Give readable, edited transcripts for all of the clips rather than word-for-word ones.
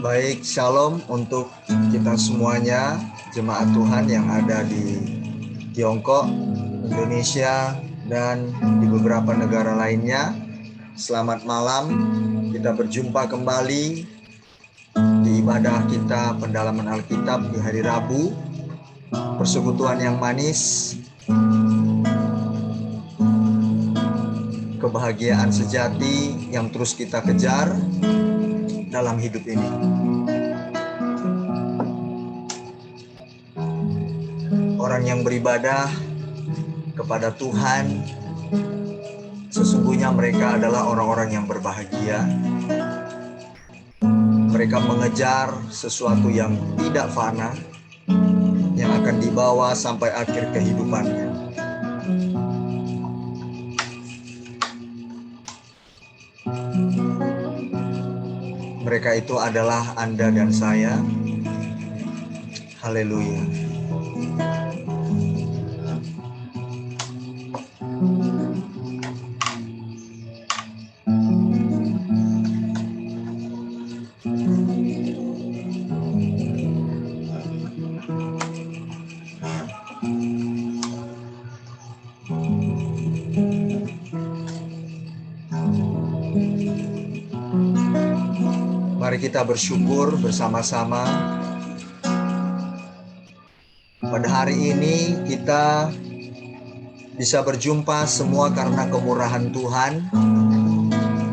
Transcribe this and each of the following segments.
Baik, shalom untuk kita semuanya, jemaat Tuhan yang ada di Tiongkok, Indonesia, dan di beberapa negara lainnya. Selamat malam, kita berjumpa kembali di ibadah kita pendalaman Alkitab di hari Rabu. Persekutuan yang manis, kebahagiaan sejati yang terus kita kejar dalam hidup ini. Orang yang beribadah kepada Tuhan, sesungguhnya mereka adalah orang-orang yang berbahagia. Mereka mengejar sesuatu yang tidak fana, yang akan dibawa sampai akhir kehidupannya. Mereka itu adalah Anda dan saya. Haleluya. Mari kita bersyukur bersama-sama. Pada hari ini kita bisa berjumpa semua karena kemurahan Tuhan,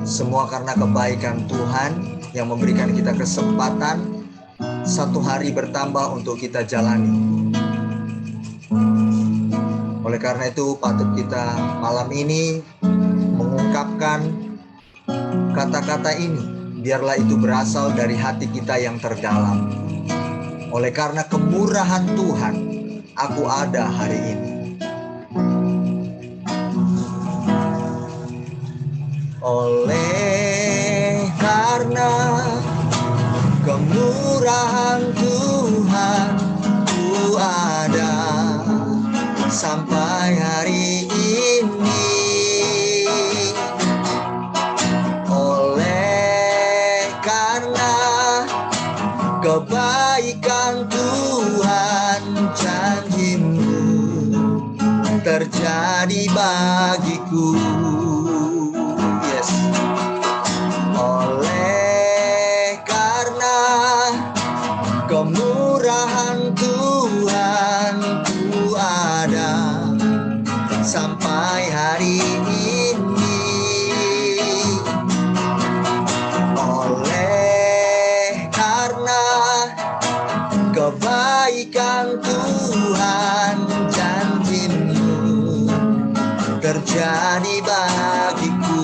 semua karena kebaikan Tuhan yang memberikan kita kesempatan satu hari bertambah untuk kita jalani. Oleh karena itu patut kita malam ini mengungkapkan kata-kata ini. Biarlah itu berasal dari hati kita yang terdalam. Oleh karena kemurahan Tuhan, aku ada hari ini. Oleh karena kemurahan Tuhan, ku ada sampai hari ini. Kebaikan Tuhan, janji-Mu terjadi bagiku. Yes. Oleh karena kemurahan Tuhan, ku ada sampai hari ini. Kebaikan Tuhan, janji-Mu terjadi bagiku.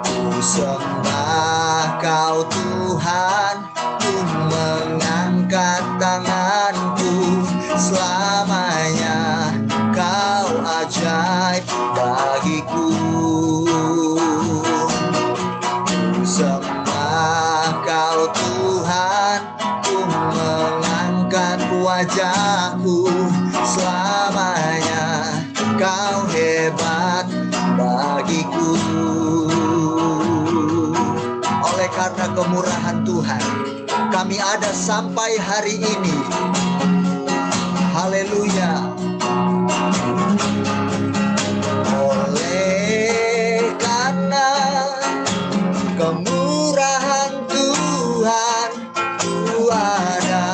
Ku sembah Kau Tuhan, ku mengangkat tanganku. Selamanya Kau ajaib bagiku. Ku sembah Kau Tuhan, ku mengangkat wajahku. Selamanya Kau hebat bagiku. Oleh karena kemurahan Tuhan, kami ada sampai hari ini. Haleluya. Oleh karena kemurahan Tuhan, ku ada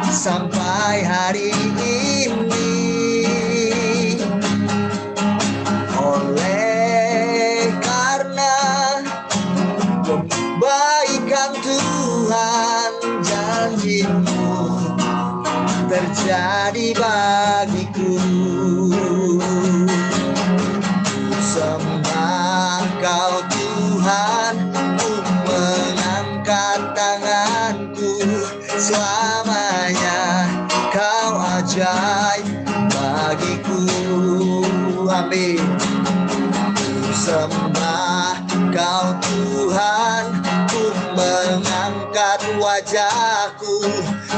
sampai hari ini. Oleh karena kebaikan Tuhan, janji-Mu terjadi bagiku. Ku sembah Kau Tuhan, ku mengangkat tanganku. Selamanya Kau ajaib bagiku. Amin. Ku sembah Kau Tuhan, ku mengangkat wajahku.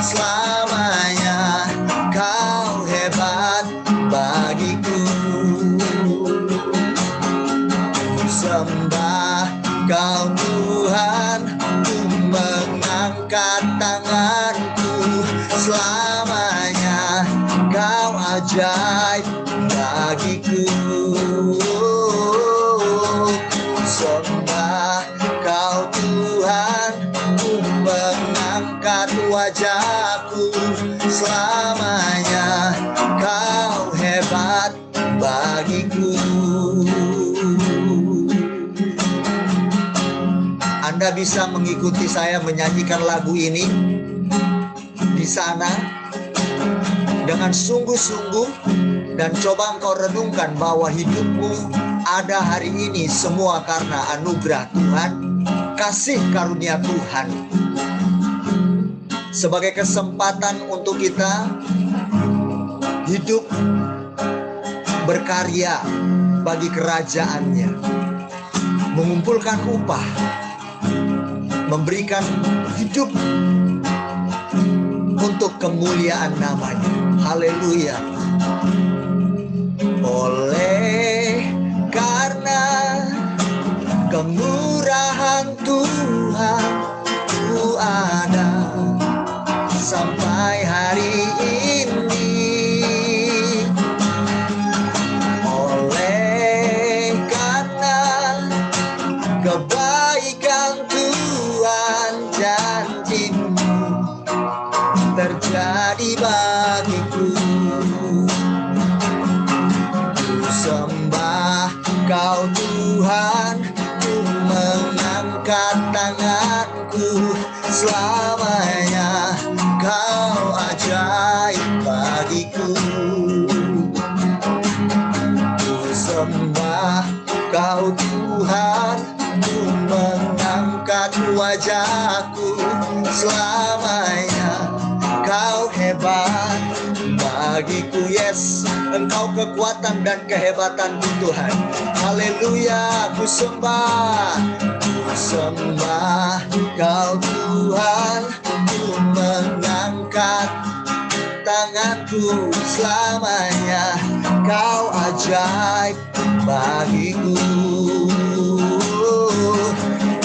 Selamanya Kau hebat bagiku. Ku sembah Kau Tuhan, Tuhan, ku mengangkat tanganku. Selamanya Kau ajaib bagiku. Sembah Kau Tuhan, ku mengangkat wajahku. Selamanya Kau hebat bagiku. Anda bisa mengikuti saya menyanyikan lagu ini di sana dengan sungguh-sungguh, dan coba engkau renungkan bahwa hidupmu ada hari ini semua karena anugerah Tuhan, kasih karunia Tuhan. Sebagai kesempatan untuk kita hidup berkarya bagi kerajaannya, mengumpulkan upah, memberikan hidup untuk kemuliaan namanya. Haleluya. Oleh karena kemurahan Tuhan, ku ada sampai hari ini. Oleh karena kebaikan Tuhan, janji-Mu terjadi bagiku. Ku sembah Kau Tuhan, ku mengangkat tanganku. Selamanya Kau ajaib bagiku. Ku sembah Kau Tuhan, ku mengangkat wajahku. Selamanya Kau hebat bagiku. Yes, Engkau kekuatan dan kehebatanku Tuhan. Haleluya, ku sembah Kau Tuhan, ku mengangkat tanganku. Selamanya Kau ajaib bagiku.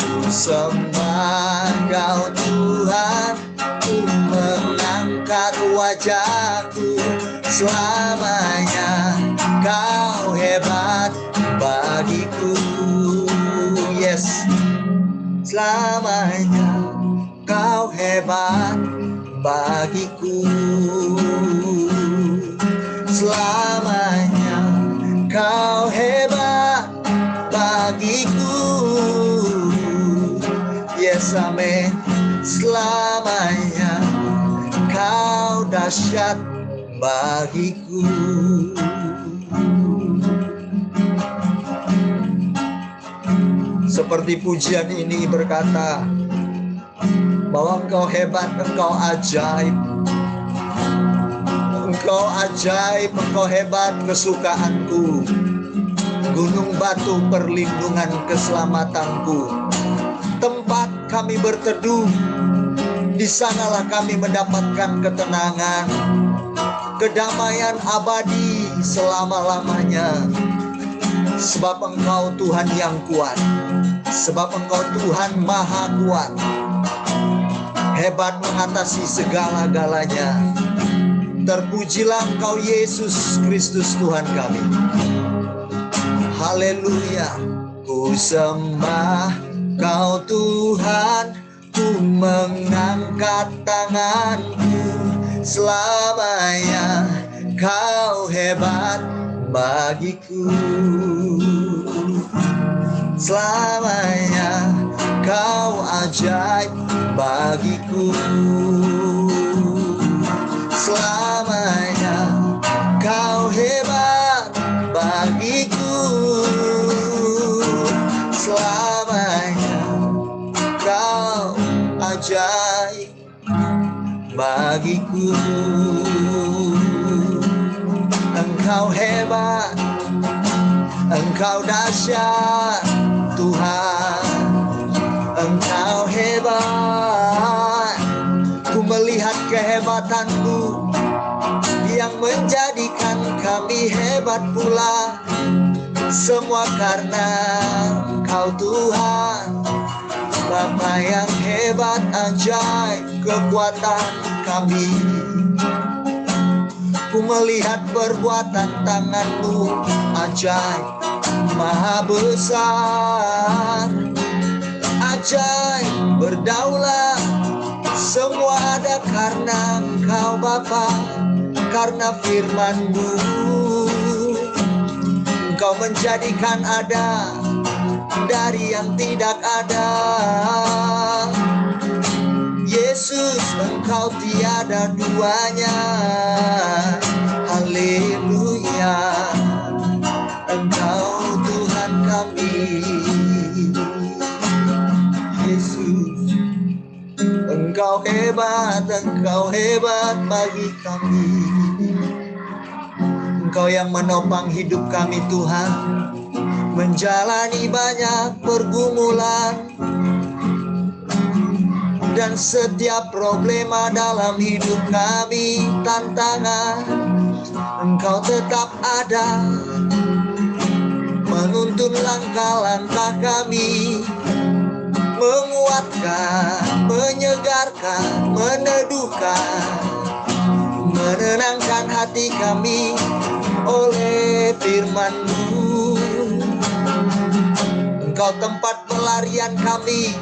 Ku sembah Kau Tuhan, ku mengangkat wajahku. Selamanya Kau hebat bagiku. Yes, selamanya Kau hebat bagiku. Selamanya Kau hebat bagiku. Yes, amin. Selamanya Kau dahsyat bagiku. Seperti pujian ini berkata bahwa Engkau hebat, Engkau ajaib. Engkau ajaib, Engkau hebat, kesukaanku. Gunung batu perlindungan keselamatanku. Tempat kami berteduh, di sanalah kami mendapatkan ketenangan, kedamaian abadi selama-lamanya. Sebab Engkau Tuhan yang kuat, sebab Engkau Tuhan maha kuat, hebat mengatasi segala-galanya. Terpujilah Engkau Yesus Kristus Tuhan kami. Haleluya. Ku sembah Kau Tuhan, ku mengangkat tanganku. Selamanya Kau hebat bagiku. Selamanya Kau ajaib bagiku. Selamanya Kau hebat bagiku. Selamanya Kau ajaib bagiku. Engkau hebat, Engkau dahsyat Tuhan. Engkau hebat. Ku melihat kehebatan-Mu yang menjadikan kami hebat pula. Semua karena Engkau Tuhan, Bapa yang hebat, ajaib kekuatan kami. Ku melihat perbuatan tangan-Mu ajaib, maha besar, ajaib berdaulat. Semua ada karena Engkau Bapa, karena firman-Mu. Engkau menjadikan ada dari yang tidak ada. Yesus, Engkau tiada duanya. Haleluya, Engkau Tuhan kami. Yesus, Engkau hebat bagi kami. Engkau yang menopang hidup kami Tuhan, menjalani banyak pergumulan dan setiap problema dalam hidup kami, tantangan. Engkau tetap ada, menuntun langkah-langkah kami, menguatkan, menyegarkan, meneduhkan, menenangkan hati kami oleh firman-Mu. Engkau tempat pelarian kami,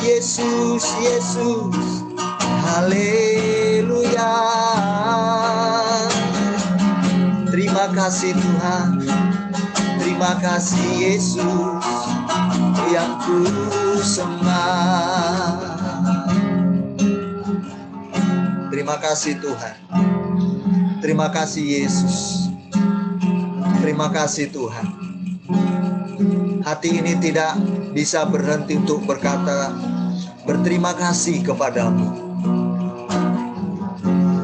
Yesus, Yesus, haleluya. Terima kasih Tuhan, terima kasih Yesus yang ku sembah. Terima kasih Tuhan, terima kasih Yesus, terima kasih Tuhan. Hati ini tidak bisa berhenti untuk berkata berterima kasih kepadamu.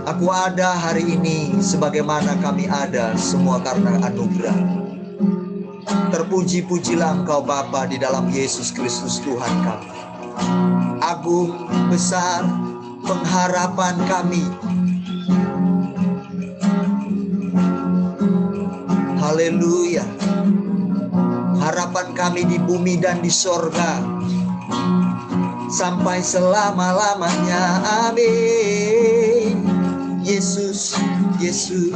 Aku ada hari ini sebagaimana kami ada, semua karena anugerah. Terpuji-pujilah Engkau Bapa di dalam Yesus Kristus Tuhan kami. Agung, besar pengharapan kami. Haleluya. Harapan kami di bumi dan di sorga sampai selama-lamanya. Amin. Yesus, Yesus.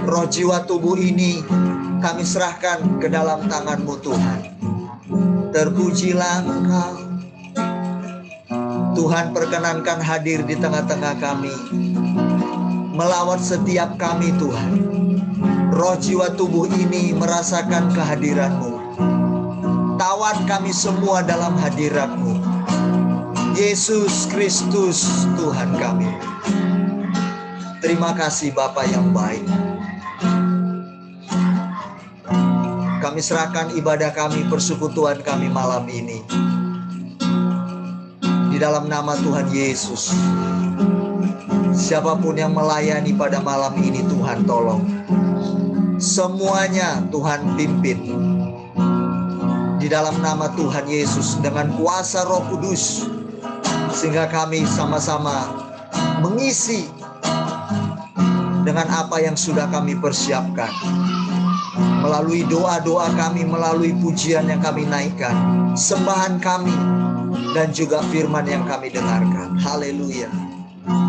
Roh jiwa tubuh ini kami serahkan ke dalam tangan-Mu Tuhan. Terpujilah Engkau Tuhan, perkenankan hadir di tengah-tengah kami, melawat setiap kami Tuhan. Roh jiwa tubuh ini merasakan kehadiran-Mu. Tawan kami semua dalam hadirat-Mu. Yesus Kristus Tuhan kami. Terima kasih Bapa yang baik. Kami serahkan ibadah kami, persekutuan kami malam ini di dalam nama Tuhan Yesus. Siapapun yang melayani pada malam ini, Tuhan tolong. Semuanya Tuhan pimpin di dalam nama Tuhan Yesus dengan kuasa Roh Kudus, sehingga kami sama-sama mengisi dengan apa yang sudah kami persiapkan, melalui doa-doa kami, melalui pujian yang kami naikkan, sembahan kami, dan juga firman yang kami dengarkan. Haleluya.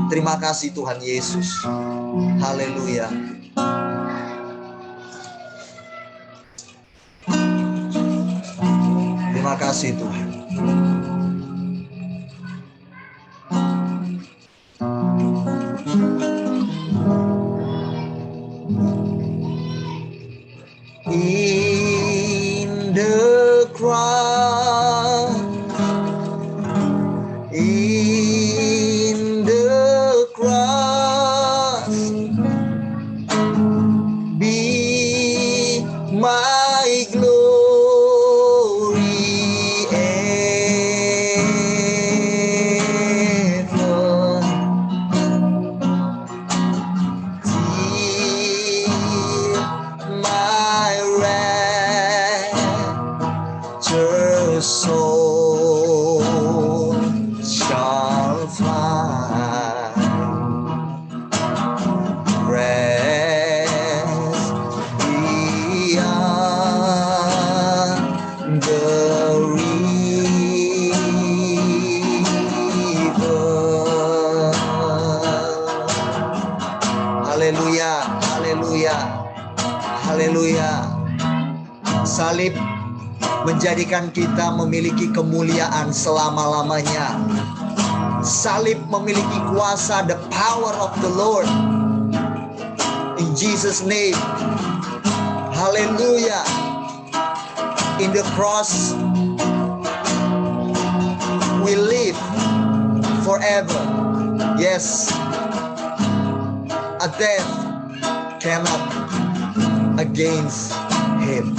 Terima kasih Tuhan Yesus. Haleluya. Terima kasih Tuhan. In the cross, in the cross, be my glory Haleluya. Haleluya. Salib menjadikan kita memiliki kemuliaan selama-lamanya. Salib memiliki kuasa, the power of the Lord. In Jesus' name. Haleluya. In the cross, we live forever. Yes. A death cannot against him.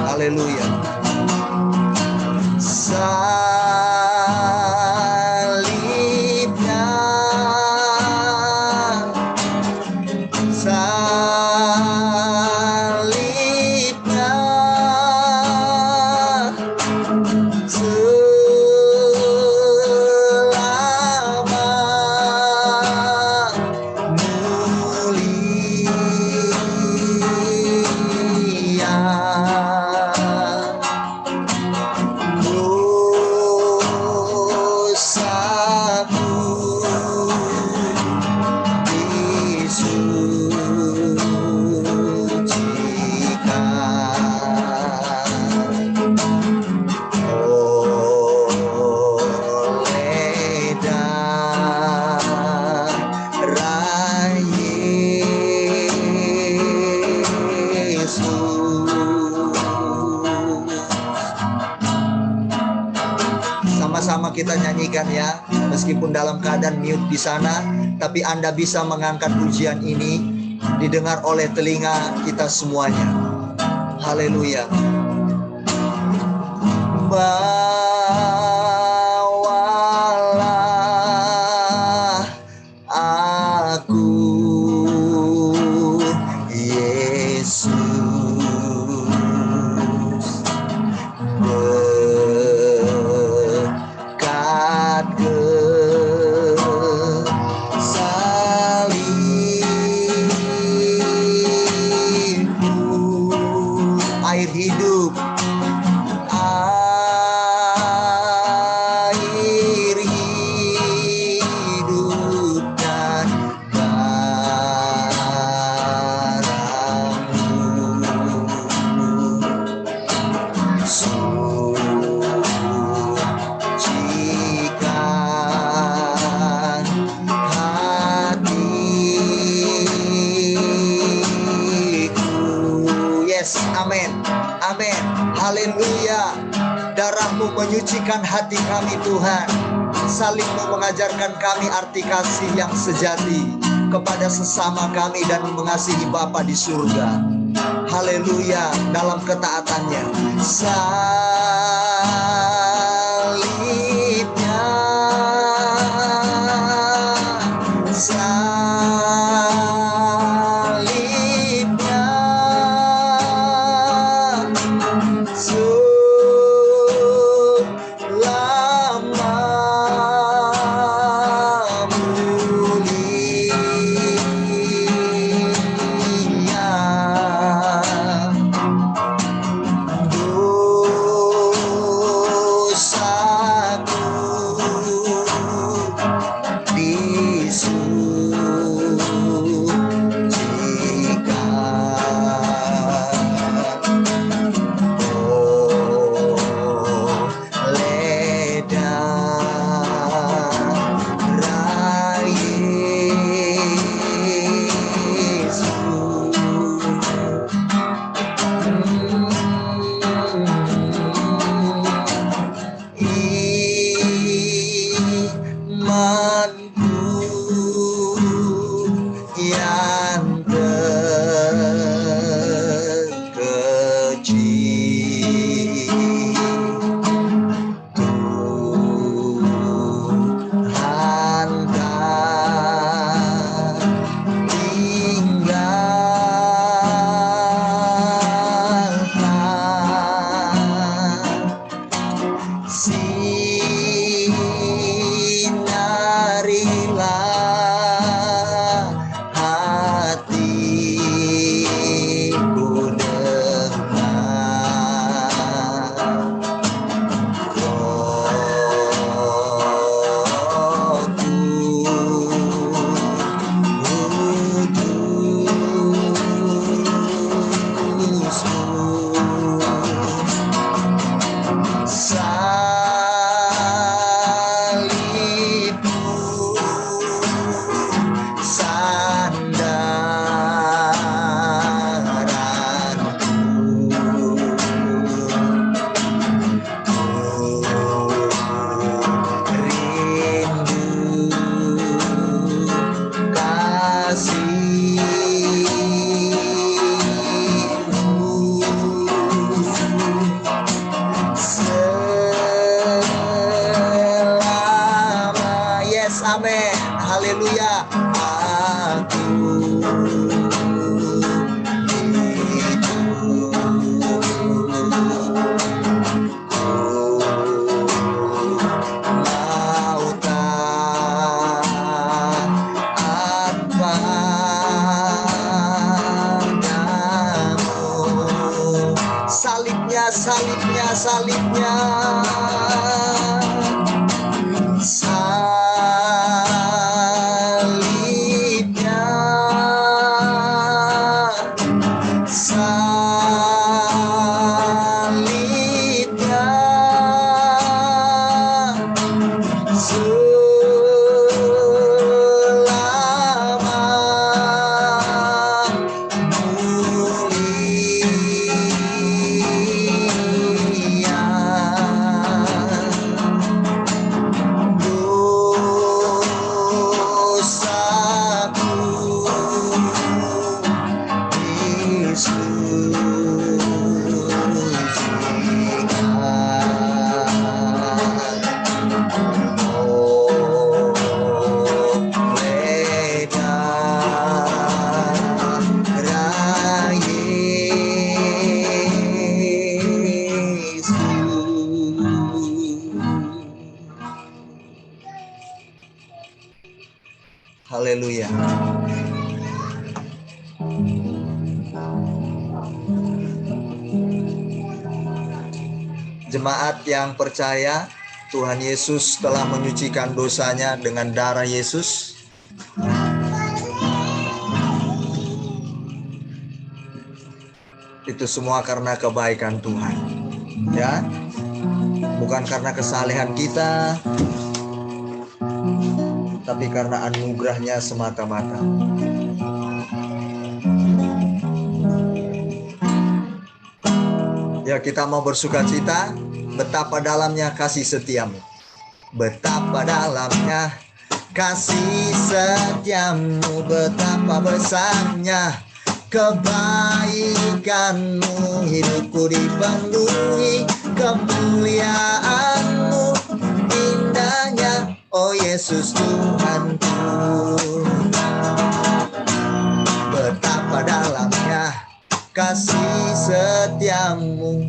Haleluya. Salibnya, salibnya selama mulia. Sama-sama kita nyanyikan ya, meskipun dalam keadaan mute di sana, tapi Anda bisa mengangkat pujian ini, didengar oleh telinga kita semuanya. Haleluya. Bawalah aku, Yesus, dekat ke salibmu. Air hidup, air hidup dan darahmu sucikan hatiku. Yes, amin, amin, haleluya. Darahmu menyucikan hati kami Tuhan. Salibmu mengajarkan kami arti kasih yang sejati kepada sesama kami dan mengasihi Bapa di surga. Haleluya, dalam ketaatannya. Salibnya, salibnya selama mulia. Sinarilah Salibnya, salibnya, Haleluya. Jemaat yang percaya, Tuhan Yesus telah menyucikan dosanya dengan darah Yesus. Itu semua karena kebaikan Tuhan. Ya. Bukan karena kesalehan kita, tapi karena anugerahnya semata-mata. Ya, kita mau bersukacita, betapa dalamnya kasih setiamu. Betapa dalamnya kasih setiamu, betapa besarnya kebaikanmu. Hidupku dipenuhi kemuliaanmu, indahnya oh Yesus Tuhanku. Betapa dalamnya kasih setiamu,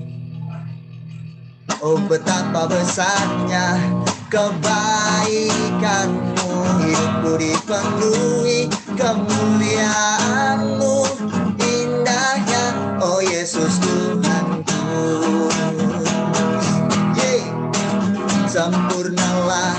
oh betapa besarnya kebaikanmu. Hidupku dipenuhi kemuliaanmu, indahnya oh Yesus Tuhanku. Sempurnalah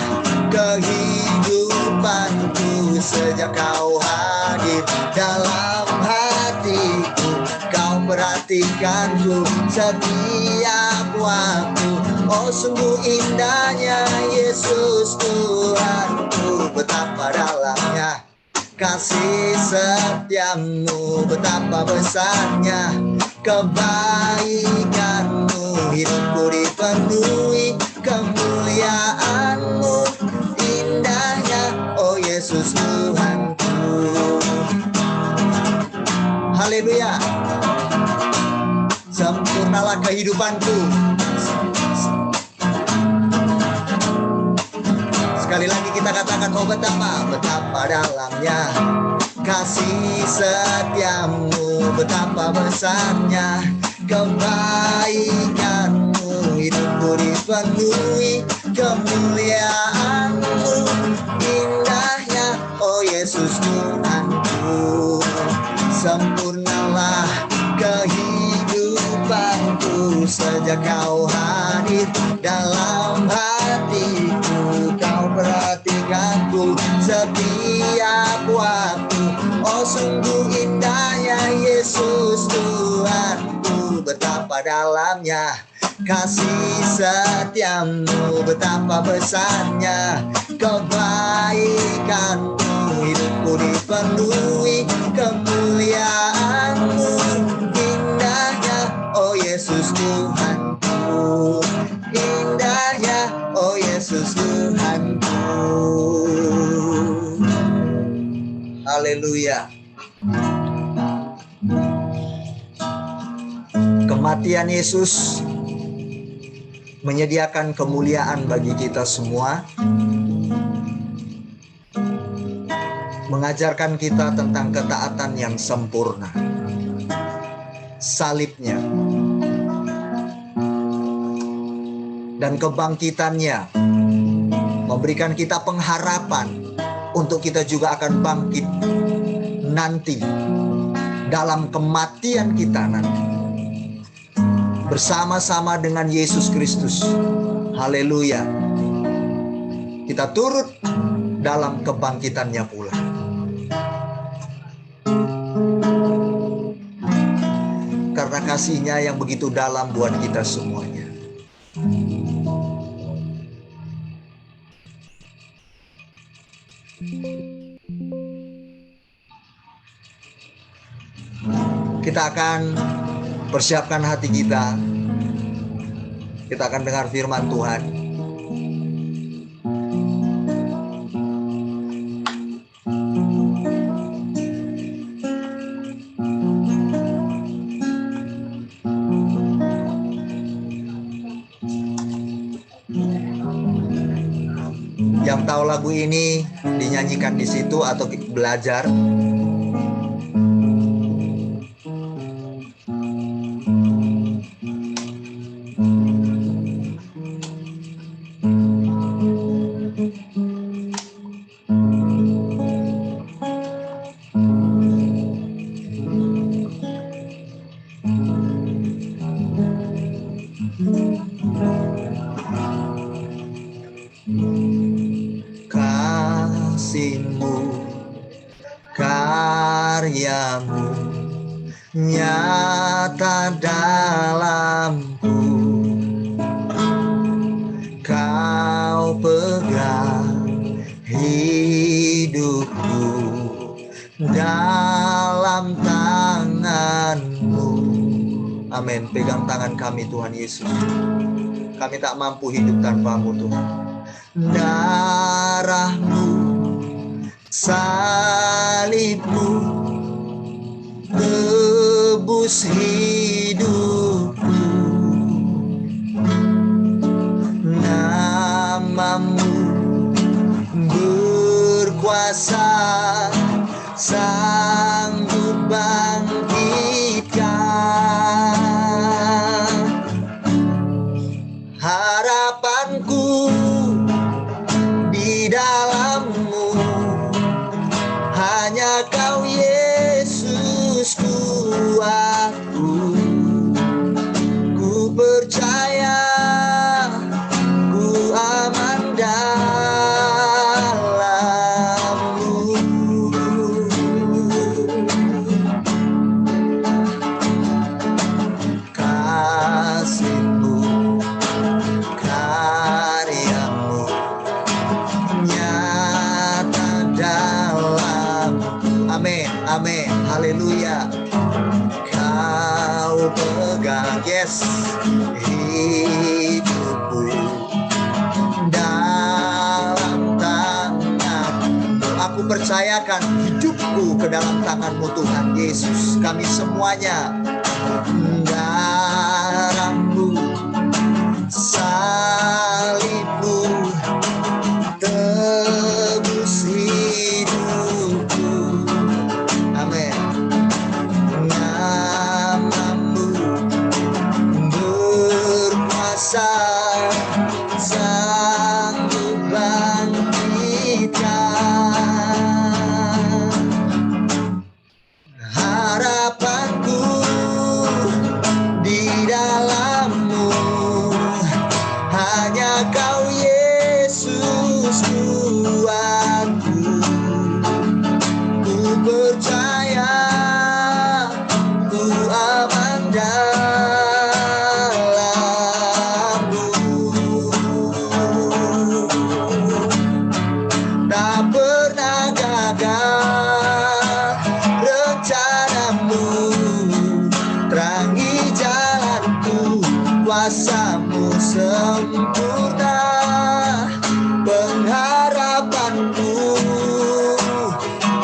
kehidupanku sejak kau hadir dalam hatiku. Kau perhatikanku setiap waktu. Oh sungguh indahnya Yesus Tuhanku. Betapa dalamnya kasih setiamu, betapa besarnya kebaikanmu. Hidupku dipenuhi kemuliaanmu, indahnya oh Yesus Tuhanku. Haleluya. Sempurnalah kehidupanku. Sekali lagi kita katakan, oh betapa dalamnya kasih setiamu, betapa besarnya kebaikanmu. Hidupku dipenuhi kemuliaanmu, indahnya oh Yesus Tuhanku. Sempurnalah kehidupanku sejak kau hadir dalam hatiku. Kau perhatikanku setiap waktu. Oh sungguh indahnya Yesus Tuhanku. Betapa dalamnya kasih setiamu, betapa besarnya kebaikanmu. Hidupku dipenuhi kemuliaanmu, indahnya oh Yesus Tuhanku. Indahnya oh Yesus Tuhanku. Haleluya. Kematian Yesus menyediakan kemuliaan bagi kita semua, mengajarkan kita tentang ketaatan yang sempurna. Salibnya dan kebangkitannya memberikan kita pengharapan untuk kita juga akan bangkit nanti dalam kematian kita nanti bersama-sama dengan Yesus Kristus. Haleluya. Kita turut dalam kebangkitannya pula. Karena kasih-Nya yang begitu dalam buat kita semuanya. Kita akan persiapkan hati kita. Kita akan dengar firman Tuhan. Yang tahu lagu ini dinyanyikan di situ atau belajar, kasih-Mu, karya-Mu nyata dalamku. Kau pegang hidupku dalam tangan-Mu. Amin. Pegang tangan kami Tuhan Yesus. Kami tak mampu hidup tanpa-Mu Tuhan. Darah-Mu, salib-Mu tebus hidupku. Nama-Mu berkuasa, sanggup bangkitkan. Harapanku di dalam-Mu, hanya Kau Yesus kuatku. Ku percaya, ku aman dalam-Mu. Kasih-Mu, karya-Mu nyata dalam. Amin, amin, haleluya. Kau pegang, yes, hidupku dalam tangan-Mu. Aku percayakan hidupku ke dalam tangan-Mu Tuhan Yesus. Kami semuanya. Darah-Mu, salib-Mu tebus hidupku. Amin. Nama-Mu berkuasa, sanggup bangkitkan. Harapanku di dalam-Mu, hanya Kau Yesus kuatku. Ku percaya, ku aman dalam-Mu. Tak pernah gagal rencana-Mu, terangi jalanku, kuasa-Mu sempurna. Pengharapanku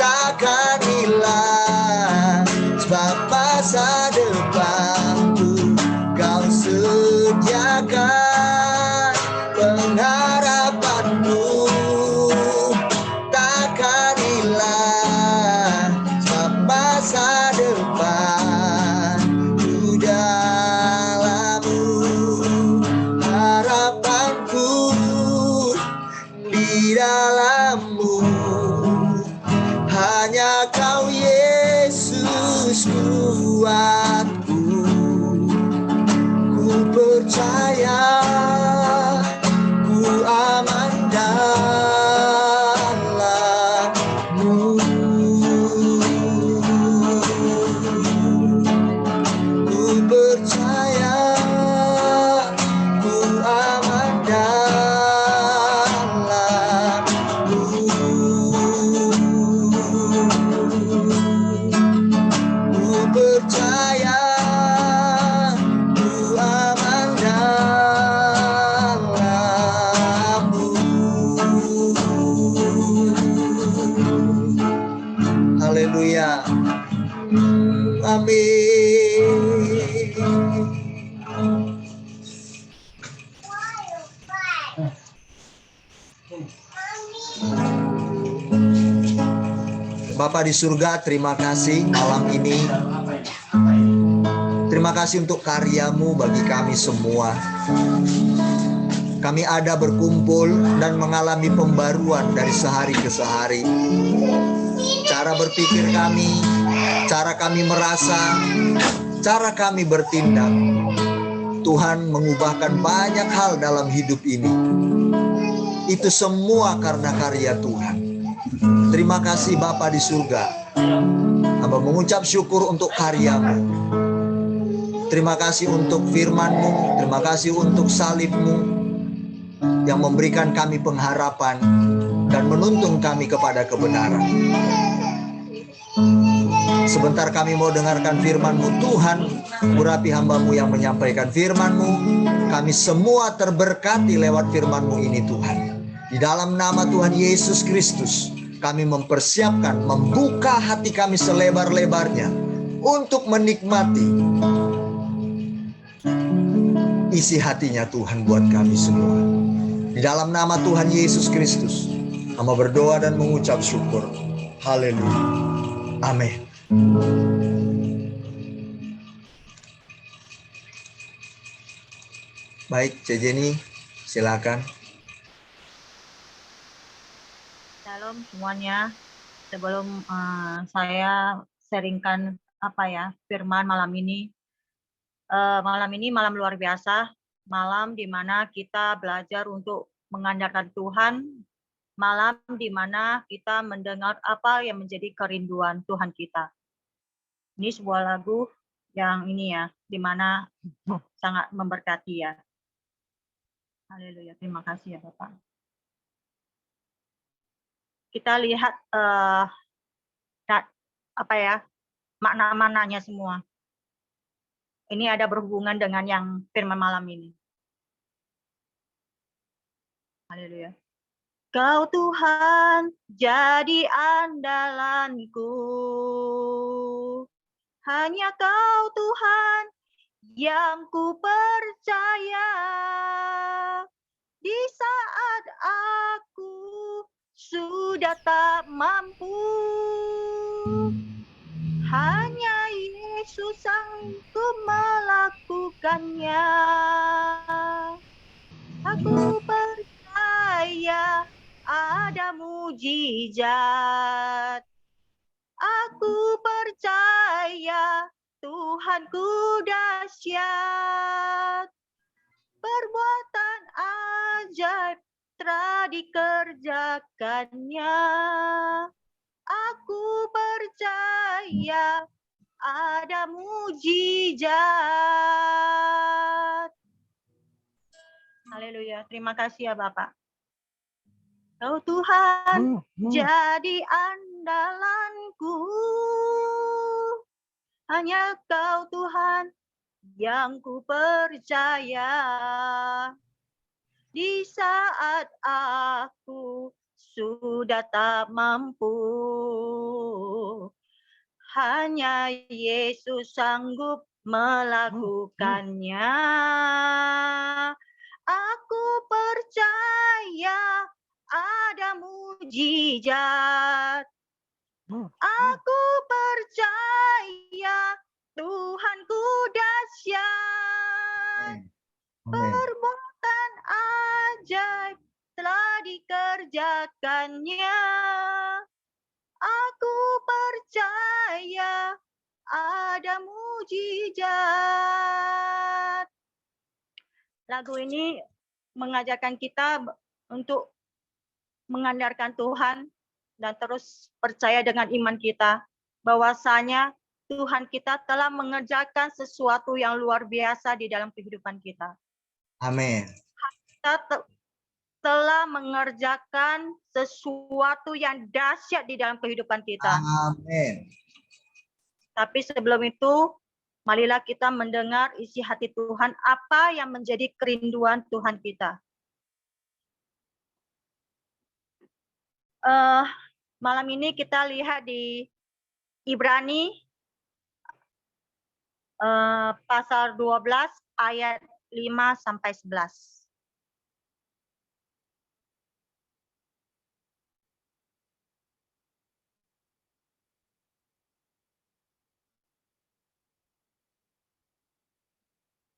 takkan hilang, sebab masa depanku Kau sediakan. Pengharapanku takkan hilang, kuatku, ku percaya, ku aman dalammu. Ku percaya, ku aman dalammu. Ku percaya, ku aman dalammu. Haleluya. Amin. Bapa di surga, terima kasih malam ini. Terima kasih untuk karya-Mu bagi kami semua. Kami ada berkumpul dan mengalami pembaruan dari sehari ke sehari. Cara berpikir kami, cara kami merasa, cara kami bertindak. Tuhan mengubahkan banyak hal dalam hidup ini. Itu semua karena karya Tuhan. Terima kasih Bapa di surga. Hamba mengucap syukur untuk karya-Mu. Terima kasih untuk firman-Mu. Terima kasih untuk salib-Mu yang memberikan kami pengharapan dan menuntun kami kepada kebenaran. Sebentar kami mau dengarkan firman-Mu. Tuhan, urapi hamba-Mu yang menyampaikan firman-Mu. Kami semua terberkati lewat firman-Mu ini Tuhan. Di dalam nama Tuhan Yesus Kristus, kami mempersiapkan, membuka hati kami selebar-lebarnya untuk menikmati isi hatinya Tuhan buat kami semua. Di dalam nama Tuhan Yesus Kristus, hamba berdoa dan mengucap syukur. Haleluya. Amin. Baik, Cik Jenny, silakan. Shalom semuanya. Sebelum saya sharingkan firman malam ini. Malam ini malam luar biasa, malam di mana kita belajar untuk mengandalkan Tuhan, malam di mana kita mendengar apa yang menjadi kerinduan Tuhan kita. Ini sebuah lagu yang ini ya, di mana sangat memberkati ya. Haleluya, terima kasih ya Bapak. Kita lihat makna-maknanya semua. Ini ada berhubungan dengan yang firman malam ini. Haleluya. Kau Tuhan jadi andalanku. Hanya Kau Tuhan yang ku percaya. Di saat aku sudah tak mampu, hanya Yesus sanggup melakukannya. Aku percaya ada mujizat. Aku percaya Tuhanku dahsyat. Perbuatan ajaib telah dikerjakannya. Aku percaya ada mujizat. Haleluya. Terima kasih ya Bapak. Kau Tuhan jadi andalanku. Hanya Kau Tuhan yang ku percaya. Di saat aku sudah tak mampu, hanya Yesus sanggup melakukannya. Aku percaya ada mujizat. Aku percaya Tuhanku dahsyat. Perbuatan ajaib telah dikerjakannya. Aku percaya ada mujizat. Lagu ini mengajarkan kita untuk mengandalkan Tuhan dan terus percaya dengan iman kita bahwasanya Tuhan kita telah mengerjakan sesuatu yang luar biasa di dalam kehidupan kita. Amin. Kita telah mengerjakan sesuatu yang dahsyat di dalam kehidupan kita. Amin. Tapi sebelum itu, marilah kita mendengar isi hati Tuhan, apa yang menjadi kerinduan Tuhan kita. Malam ini kita lihat di Ibrani pasal 12 ayat 5 sampai 11.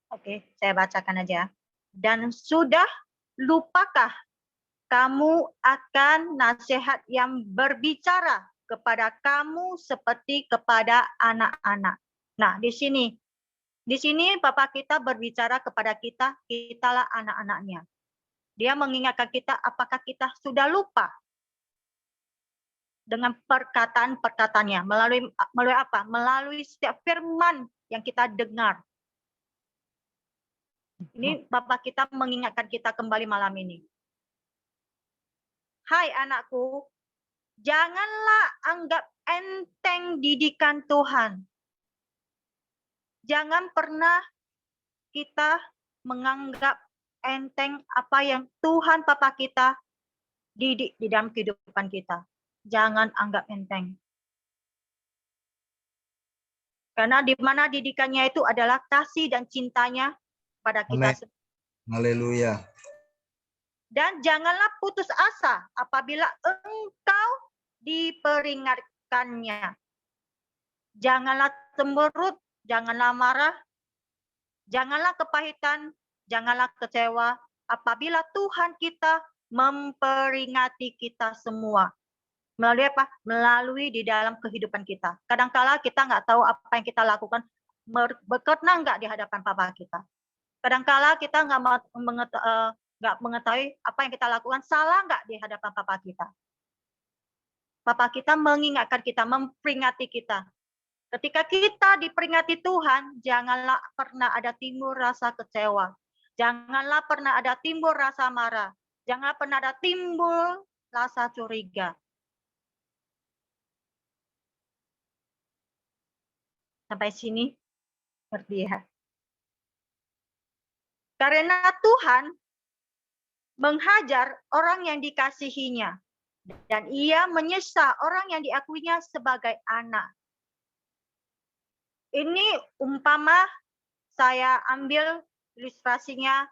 Oke, saya bacakan aja. Dan sudah lupakah kamu akan nasihat yang berbicara kepada kamu seperti kepada anak-anak. Nah, di sini Bapa kita berbicara kepada kita, kitalah anak-anaknya. Dia mengingatkan kita apakah kita sudah lupa dengan perkataan-perkataannya. Melalui apa? Melalui setiap firman yang kita dengar. Ini Bapak kita mengingatkan kita kembali malam ini. Hai anakku, janganlah anggap enteng didikan Tuhan. Jangan pernah kita menganggap enteng apa yang Tuhan Bapa kita didik di dalam kehidupan kita. Jangan anggap enteng. Karena di mana didikannya itu adalah kasih dan cintanya pada kita. Amin. Haleluya. Dan janganlah putus asa apabila engkau diperingatkannya. Janganlah cemberut, janganlah marah, janganlah kepahitan, janganlah kecewa apabila Tuhan kita memperingati kita semua. Melalui apa? Melalui di dalam kehidupan kita. Kadangkala kita nggak tahu apa yang kita lakukan berkenan nggak di hadapan Bapa kita. Kadangkala kita nggak mengetahui apa yang kita lakukan salah nggak di hadapan Bapa kita. Bapa kita mengingatkan kita, memperingati kita. Ketika kita diperingati Tuhan, janganlah pernah ada timbul rasa kecewa. Janganlah pernah ada timbul rasa marah. Janganlah pernah ada timbul rasa curiga. Sampai sini, ngerti ya? Karena Tuhan menghajar orang yang dikasihinya, dan ia menyesa orang yang diakuinya sebagai anak. Ini umpama saya ambil ilustrasinya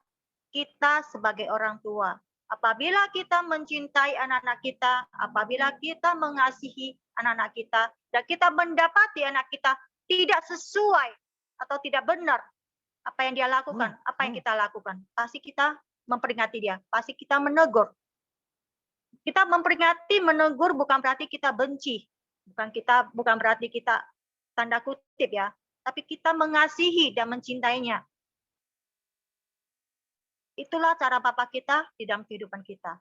kita sebagai orang tua. Apabila kita mencintai anak-anak kita, apabila kita mengasihi anak-anak kita, dan kita mendapati anak kita tidak sesuai atau tidak benar apa yang dia lakukan, apa yang kita lakukan, pasti kita memperingati dia, pasti kita menegur. Kita memperingati, menegur bukan berarti kita benci, bukan berarti kita tanda kutip ya, tapi kita mengasihi dan mencintainya. Itulah cara Bapa kita di dalam kehidupan kita.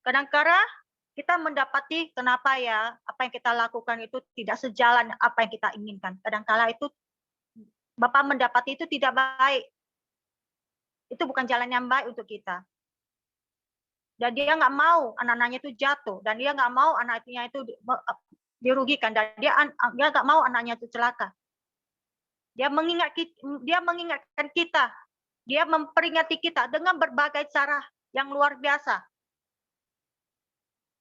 Kadang-kadang kita mendapati kenapa ya apa yang kita lakukan itu tidak sejalan apa yang kita inginkan. Kadang-kala itu Bapak mendapati itu tidak baik. Itu bukan jalan yang baik untuk kita. Dan dia nggak mau anak-anaknya itu jatuh. Dan dia nggak mau anaknya itu dirugikan. Dan dia nggak mau anaknya itu celaka. Dia mengingatkan kita. Dia memperingati kita dengan berbagai cara yang luar biasa.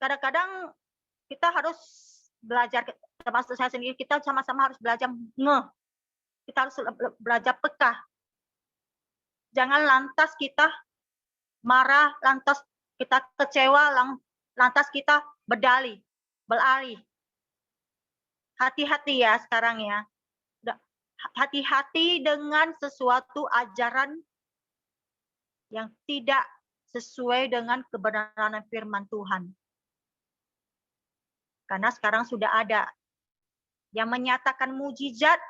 Kadang-kadang kita harus belajar, termasuk saya sendiri, kita sama-sama harus belajar kita harus belajar peka. Jangan lantas kita marah, lantas kita kecewa, lantas kita beralih. Hati-hati ya sekarang ya. Hati-hati dengan sesuatu ajaran yang tidak sesuai dengan kebenaran firman Tuhan. Karena sekarang sudah ada yang menyatakan mujizat,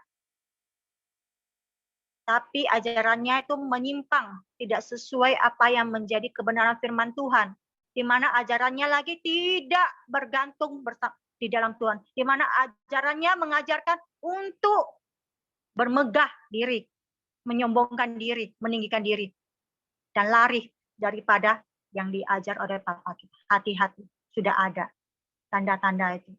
tapi ajarannya itu menyimpang, tidak sesuai apa yang menjadi kebenaran firman Tuhan, di mana ajarannya lagi tidak bergantung di dalam Tuhan, di mana ajarannya mengajarkan untuk bermegah diri, menyombongkan diri, meninggikan diri, dan lari daripada yang diajar oleh Papa kita. Hati-hati, sudah ada tanda-tanda itu.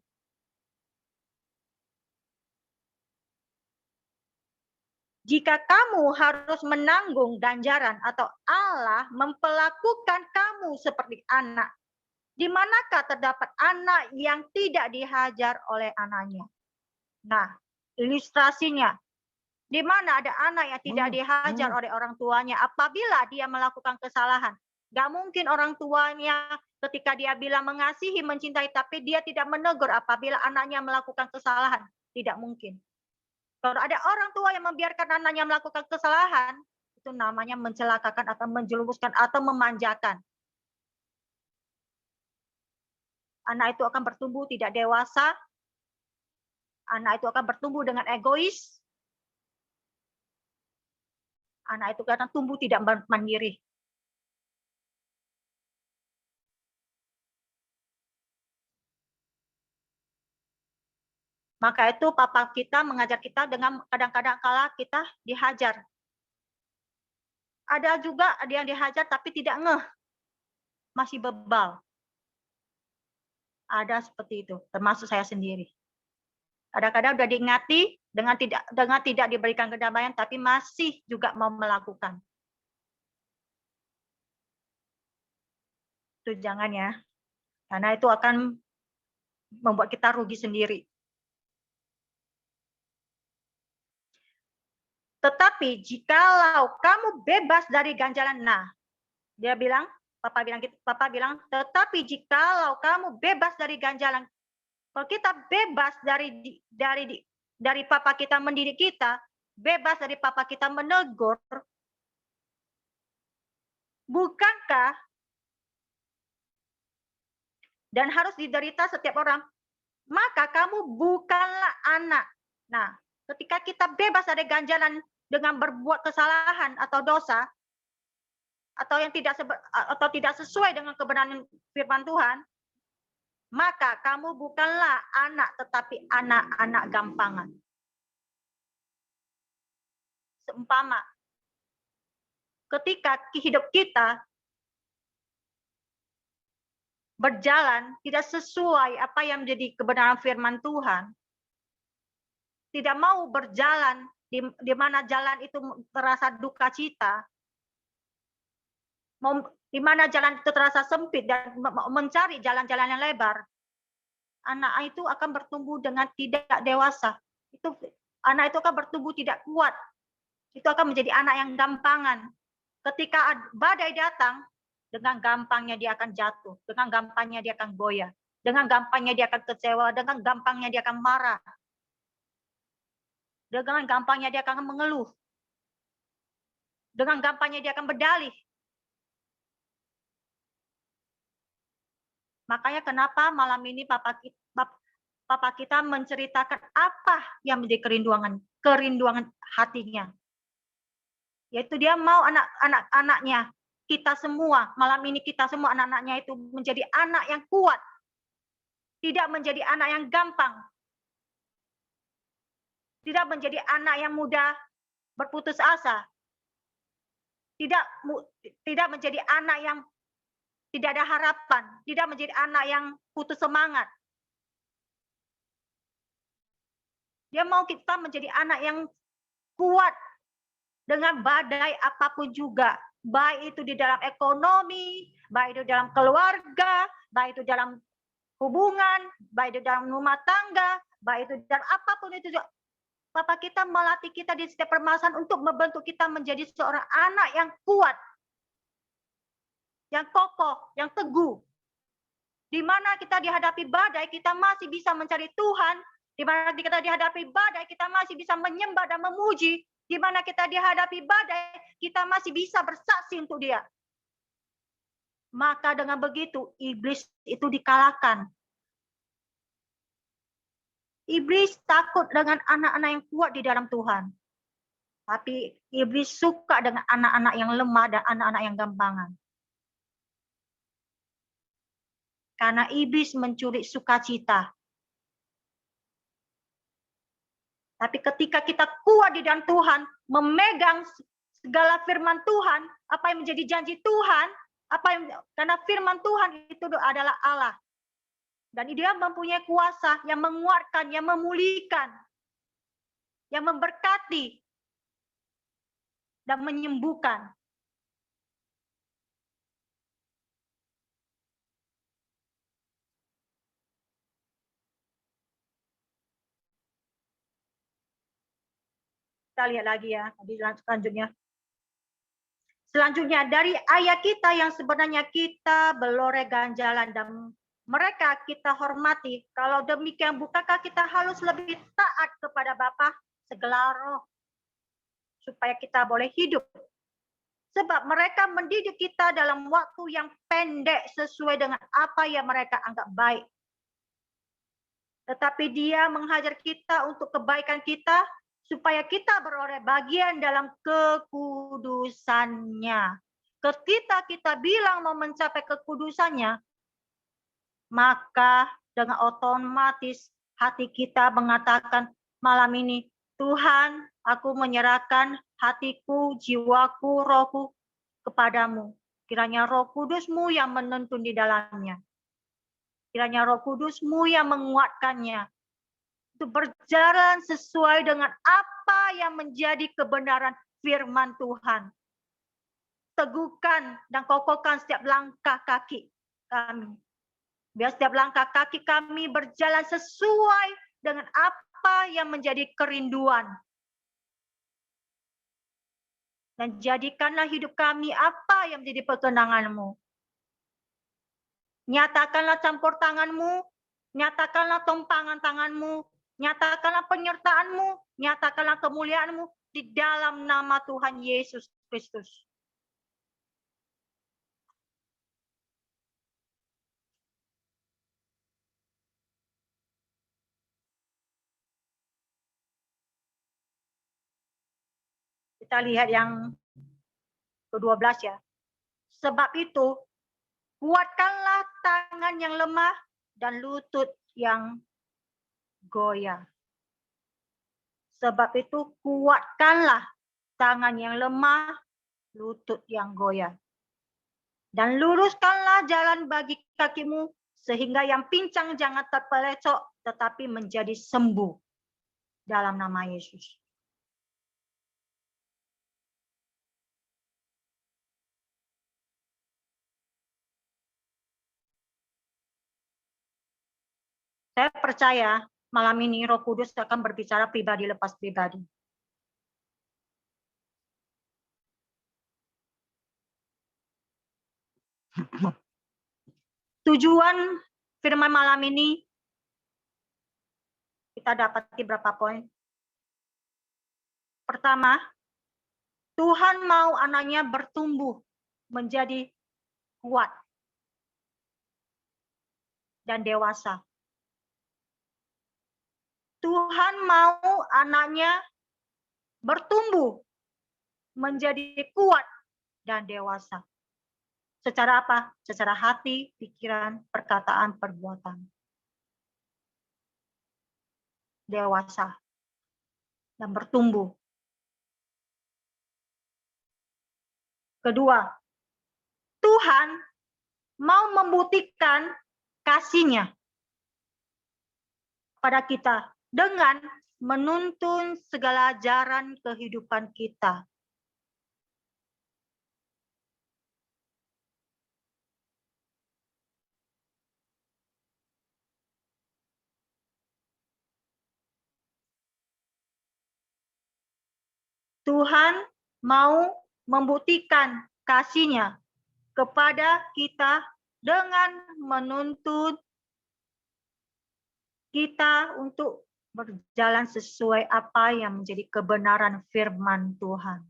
Jika kamu harus menanggung ganjaran atau Allah memperlakukan kamu seperti anak, di manakah terdapat anak yang tidak dihajar oleh anaknya? Nah, ilustrasinya, di mana ada anak yang tidak dihajar oleh orang tuanya apabila dia melakukan kesalahan? Gak mungkin orang tuanya ketika dia bilang mengasihi, mencintai, tapi dia tidak menegur apabila anaknya melakukan kesalahan. Tidak mungkin. Kalau ada orang tua yang membiarkan anaknya melakukan kesalahan, itu namanya mencelakakan atau menjerumuskan atau memanjakan. Anak itu akan bertumbuh tidak dewasa. Anak itu akan bertumbuh dengan egois. Anak itu akan tumbuh tidak mandiri. Maka itu papa kita mengajar kita dengan kadang-kadang kala kita dihajar. Ada juga yang dihajar tapi tidak ngeh. Masih bebal. Ada seperti itu, termasuk saya sendiri. Kadang-kadang sudah diingati dengan tidak diberikan kedamaian, tapi masih juga mau melakukan. Itu jangan ya. Karena itu akan membuat kita rugi sendiri. Tetapi jikalau kamu bebas dari ganjalan, nah, dia bilang, Papa bilang, tetapi jikalau kamu bebas dari ganjalan, kalau kita bebas dari Papa kita mendidik kita, bebas dari Papa kita menegur, bukankah dan harus diderita setiap orang, maka kamu bukanlah anak. Nah, ketika kita bebas dari ganjalan dengan berbuat kesalahan atau dosa, atau yang tidak sesuai dengan kebenaran firman Tuhan, maka kamu bukanlah anak, tetapi anak-anak gampangan. Seumpama, ketika hidup kita berjalan tidak sesuai apa yang menjadi kebenaran firman Tuhan, tidak mau berjalan di mana jalan itu terasa duka cita, di mana jalan itu terasa sempit dan mencari jalan-jalan yang lebar, anak itu akan bertumbuh dengan tidak dewasa. Anak itu akan bertumbuh tidak kuat. Itu akan menjadi anak yang gampangan. Ketika badai datang, dengan gampangnya dia akan jatuh, dengan gampangnya dia akan goyah, dengan gampangnya dia akan kecewa, dengan gampangnya dia akan marah, dengan gampangnya dia akan mengeluh, dengan gampangnya dia akan berdalih. Makanya kenapa malam ini Papa kita menceritakan apa yang menjadi kerinduan hatinya. Yaitu dia mau anak-anaknya, kita semua, malam ini kita semua anak-anaknya itu menjadi anak yang kuat. Tidak menjadi anak yang gampang. Tidak menjadi anak yang mudah berputus asa. Tidak menjadi anak yang tidak ada harapan. Tidak menjadi anak yang putus semangat. Dia mau kita menjadi anak yang kuat dengan badai apapun juga. Baik itu di dalam ekonomi, baik itu dalam keluarga, baik itu dalam hubungan, baik itu dalam rumah tangga, baik itu dalam apapun itu juga. Papa kita melatih kita di setiap permasalahan untuk membentuk kita menjadi seorang anak yang kuat, yang kokoh, yang teguh. Di mana kita dihadapi badai, kita masih bisa mencari Tuhan. Di mana kita dihadapi badai, kita masih bisa menyembah dan memuji. Di mana kita dihadapi badai, kita masih bisa bersaksi untuk Dia. Maka dengan begitu, iblis itu dikalahkan. Iblis takut dengan anak-anak yang kuat di dalam Tuhan. Tapi iblis suka dengan anak-anak yang lemah dan anak-anak yang gampangan. Karena iblis mencuri sukacita. Tapi ketika kita kuat di dalam Tuhan, memegang segala firman Tuhan, apa yang menjadi janji Tuhan, karena firman Tuhan itu adalah Allah. Dan dia mempunyai kuasa yang menguatkan, yang memulihkan, yang memberkati, dan menyembuhkan. Kita lihat lagi ya, selanjutnya. Selanjutnya, dari ayat kita yang sebenarnya kita beroleh ganjalan dan mereka kita hormati. Kalau demikian, bukankah kita harus lebih taat kepada Bapa segala roh supaya kita boleh hidup? Sebab mereka mendidik kita dalam waktu yang pendek sesuai dengan apa yang mereka anggap baik. Tetapi dia menghajar kita untuk kebaikan kita, supaya kita beroleh bagian dalam kekudusannya. Ketika kita bilang mau mencapai kekudusannya, maka dengan otomatis hati kita mengatakan malam ini, Tuhan, aku menyerahkan hatiku, jiwaku, rohku kepadamu. Kiranya Roh Kudus-Mu yang menuntun di dalamnya. Kiranya Roh Kudus-Mu yang menguatkannya. Untuk berjalan sesuai dengan apa yang menjadi kebenaran firman Tuhan. Teguhkan dan kokohkan setiap langkah kaki kami. Biar setiap langkah kaki kami berjalan sesuai dengan apa yang menjadi kerinduan. Dan jadikanlah hidup kami apa yang menjadi perkenangan-Mu. Nyatakanlah campur tangan-Mu, nyatakanlah tumpangan tangan-Mu, nyatakanlah penyertaan-Mu, nyatakanlah kemuliaan-Mu di dalam nama Tuhan Yesus Kristus. Kita lihat yang ke-12 ya. Sebab itu, kuatkanlah tangan yang lemah dan lutut yang goyah. Sebab itu, kuatkanlah tangan yang lemah, lutut yang goyah. Dan luruskanlah jalan bagi kakimu, sehingga yang pincang jangan terpelecok, tetapi menjadi sembuh. Dalam nama Yesus. Saya percaya malam ini Roh Kudus akan berbicara pribadi lepas pribadi. Tujuan firman malam ini kita dapati berapa poin. Pertama, Tuhan mau anaknya bertumbuh menjadi kuat dan dewasa. Tuhan mau anaknya bertumbuh menjadi kuat dan dewasa. Secara apa? Secara hati, pikiran, perkataan, perbuatan. Dewasa dan bertumbuh. Kedua, Tuhan mau membuktikan kasih-Nya pada kita dengan menuntun segala ajaran kehidupan kita. Tuhan mau membuktikan kasih-Nya kepada kita dengan menuntut kita untuk berjalan sesuai apa yang menjadi kebenaran firman Tuhan.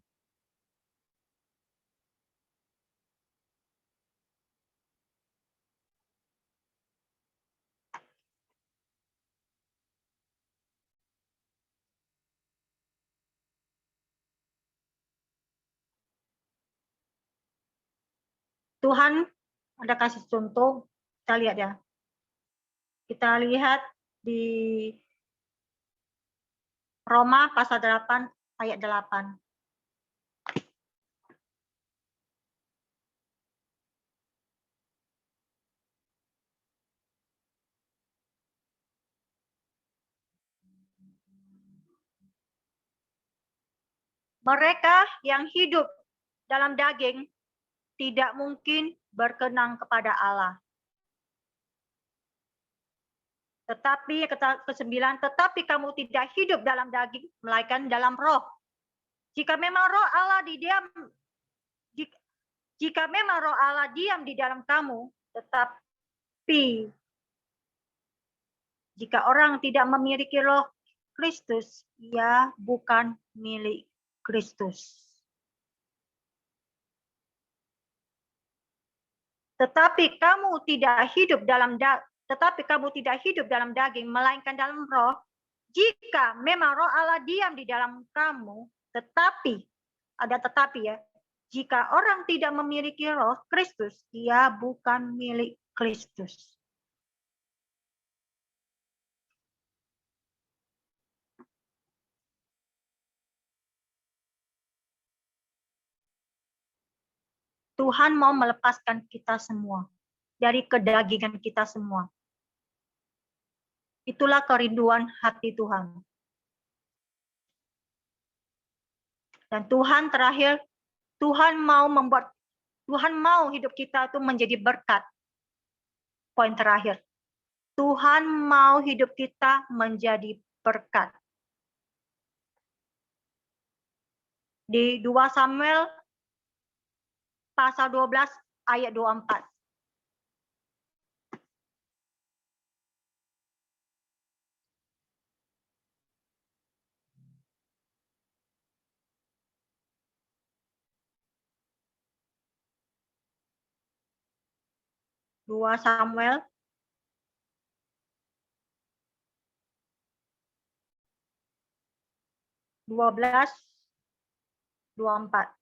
Tuhan ada kasih contoh, kita lihat ya. Kita lihat di Roma pasal 8 ayat 8. Mereka yang hidup dalam daging tidak mungkin berkenan kepada Allah. Tetapi kata ke-9, tetapi kamu tidak hidup dalam daging, melainkan dalam roh. Jika memang roh Allah jika memang roh Allah diam di dalam kamu, tetapi jika orang tidak memiliki roh Kristus, ia bukan milik Kristus. Tetapi kamu tidak hidup dalam daging, melainkan dalam roh. Jika memang roh Allah diam di dalam kamu, tetapi, ada tetapi ya, jika orang tidak memiliki roh Kristus, ia bukan milik Kristus. Tuhan mau melepaskan kita semua dari kedagingan kita semua. Itulah kerinduan hati Tuhan. Dan Tuhan terakhir, Tuhan mau hidup kita itu menjadi berkat. Poin terakhir. Tuhan mau hidup kita menjadi berkat. Di 2 Samuel pasal 12 ayat 24. Dua Samuel dua belas 24.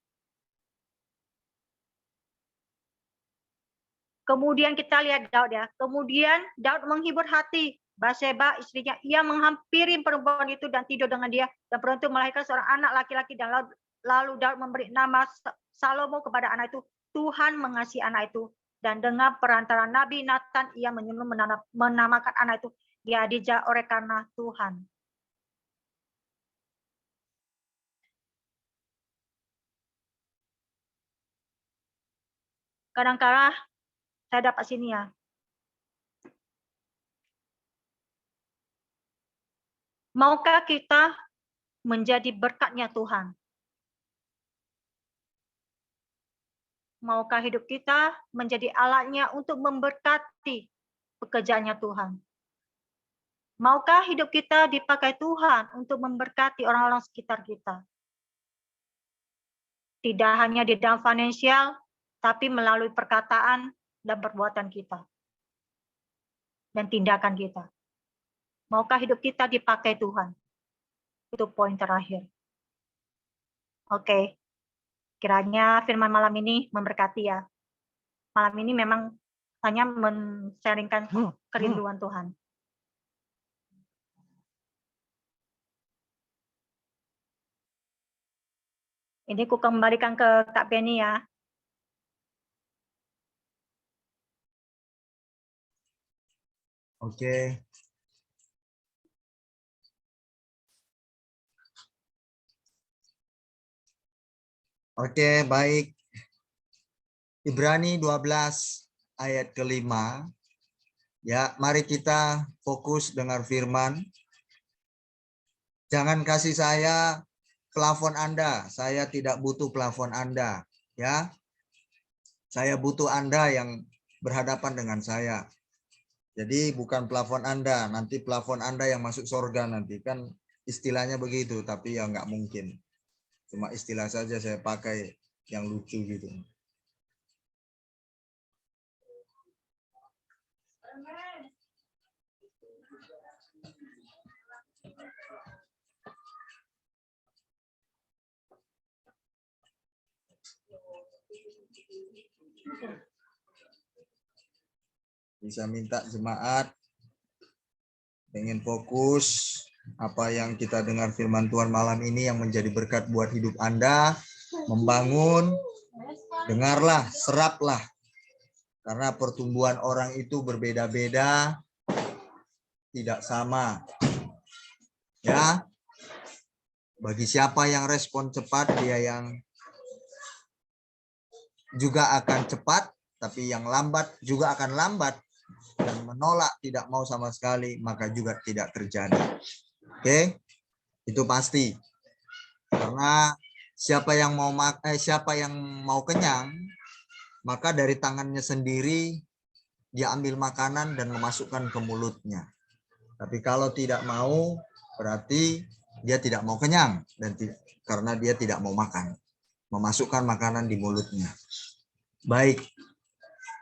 Kemudian kita lihat Daud ya. Kemudian Daud menghibur hati Batseba istrinya. Ia menghampiri perempuan itu dan tidur dengan dia. Dan perempuan itu melahirkan seorang anak laki-laki. Dan lalu Daud memberi nama Salomo kepada anak itu. Tuhan mengasihi anak itu. Dan dengan perantara Nabi Nathan ia menyuruh menamakan anak itu Yadija oleh karena Tuhan. Kadang-kadang saya dapat sini ya. Maukah kita menjadi berkatnya Tuhan? Maukah hidup kita menjadi alatnya untuk memberkati pekerjaannya Tuhan? Maukah hidup kita dipakai Tuhan untuk memberkati orang-orang sekitar kita? Tidak hanya di dalam finansial, tapi melalui perkataan dan perbuatan kita. Dan tindakan kita. Maukah hidup kita dipakai Tuhan? Itu poin terakhir. Oke. Kiranya firman malam ini memberkati ya. Malam ini memang hanya men-sharingkan kerinduan Tuhan. Ini ku kembalikan ke Kak Penny ya. Oke. Oke, baik. Ibrani 12 ayat ke-5. Ya, mari kita fokus dengar firman. Jangan kasih saya plafon Anda. Saya tidak butuh plafon Anda, ya. Saya butuh Anda yang berhadapan dengan saya. Jadi bukan plafon Anda, nanti plafon Anda yang masuk surga nanti. Kan istilahnya begitu, tapi ya nggak mungkin. Cuma istilah saja saya pakai yang lucu gitu. Bisa minta jemaat ingin fokus apa yang kita dengar firman Tuhan malam ini yang menjadi berkat buat hidup Anda, membangun, dengarlah, seraplah. Karena pertumbuhan orang itu berbeda-beda, tidak sama. Ya, bagi siapa yang respon cepat, dia yang juga akan cepat, tapi yang lambat juga akan lambat. Dan menolak, tidak mau sama sekali, maka juga tidak terjadi. Oke, itu pasti. Karena siapa yang mau kenyang, maka dari tangannya sendiri dia ambil makanan dan memasukkan ke mulutnya. Tapi kalau tidak mau, berarti dia tidak mau kenyang dan karena dia tidak mau makan, memasukkan makanan di mulutnya. Baik,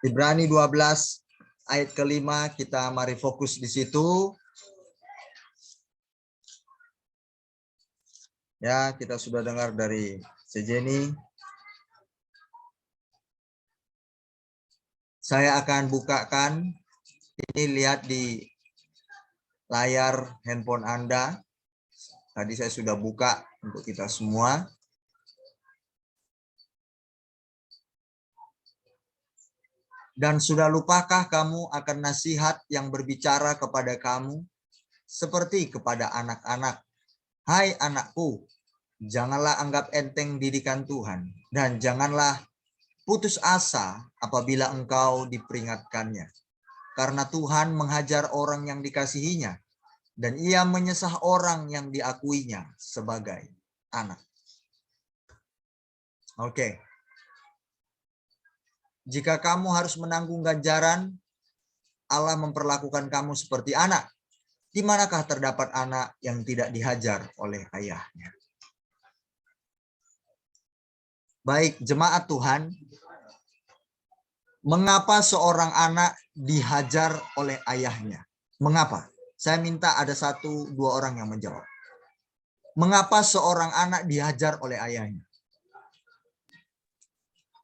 Ibrani 12 ayat kelima, kita mari fokus di situ. Ya, kita sudah dengar dari Sejeni. Saya akan bukakan, ini lihat di layar handphone Anda. Tadi saya sudah buka untuk kita semua. Dan sudah lupakah kamu akan nasihat yang berbicara kepada kamu seperti kepada anak-anak? Hai anakku, janganlah anggap enteng didikan Tuhan dan janganlah putus asa apabila engkau diperingatkannya. Karena Tuhan menghajar orang yang dikasihinya dan ia menyesah orang yang diakuinya sebagai anak. Oke. Jika kamu harus menanggung ganjaran, Allah memperlakukan kamu seperti anak. Di manakah terdapat anak yang tidak dihajar oleh ayahnya? Baik, jemaat Tuhan, mengapa seorang anak dihajar oleh ayahnya? Mengapa? Saya minta ada 1-2 orang yang menjawab. Mengapa seorang anak dihajar oleh ayahnya?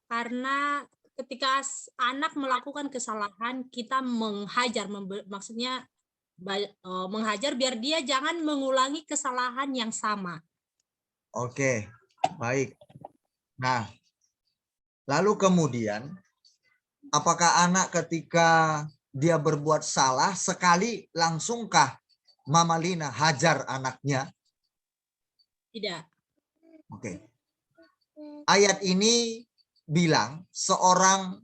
Karena ketika anak melakukan kesalahan, kita menghajar, maksudnya menghajar biar dia jangan mengulangi kesalahan yang sama. Oke, baik. Nah, lalu kemudian, apakah anak ketika dia berbuat salah sekali langsungkah Mama Lina hajar anaknya? Tidak. Oke. Ayat ini bilang seorang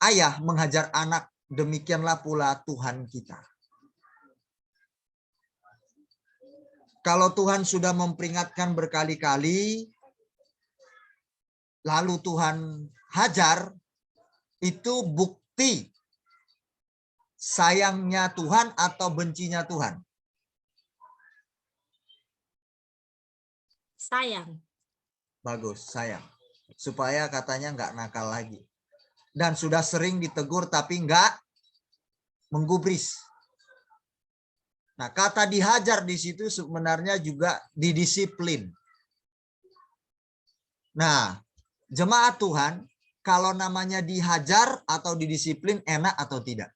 ayah menghajar anak, demikianlah pula Tuhan kita. Kalau Tuhan sudah memperingatkan berkali-kali, lalu Tuhan hajar, itu bukti sayangnya Tuhan atau bencinya Tuhan? Sayang. Bagus, sayang. Supaya katanya nggak nakal lagi. Dan sudah sering ditegur tapi nggak menggubris. Nah, kata dihajar di situ sebenarnya juga didisiplin. Nah, jemaat Tuhan, kalau namanya dihajar atau didisiplin, enak atau tidak?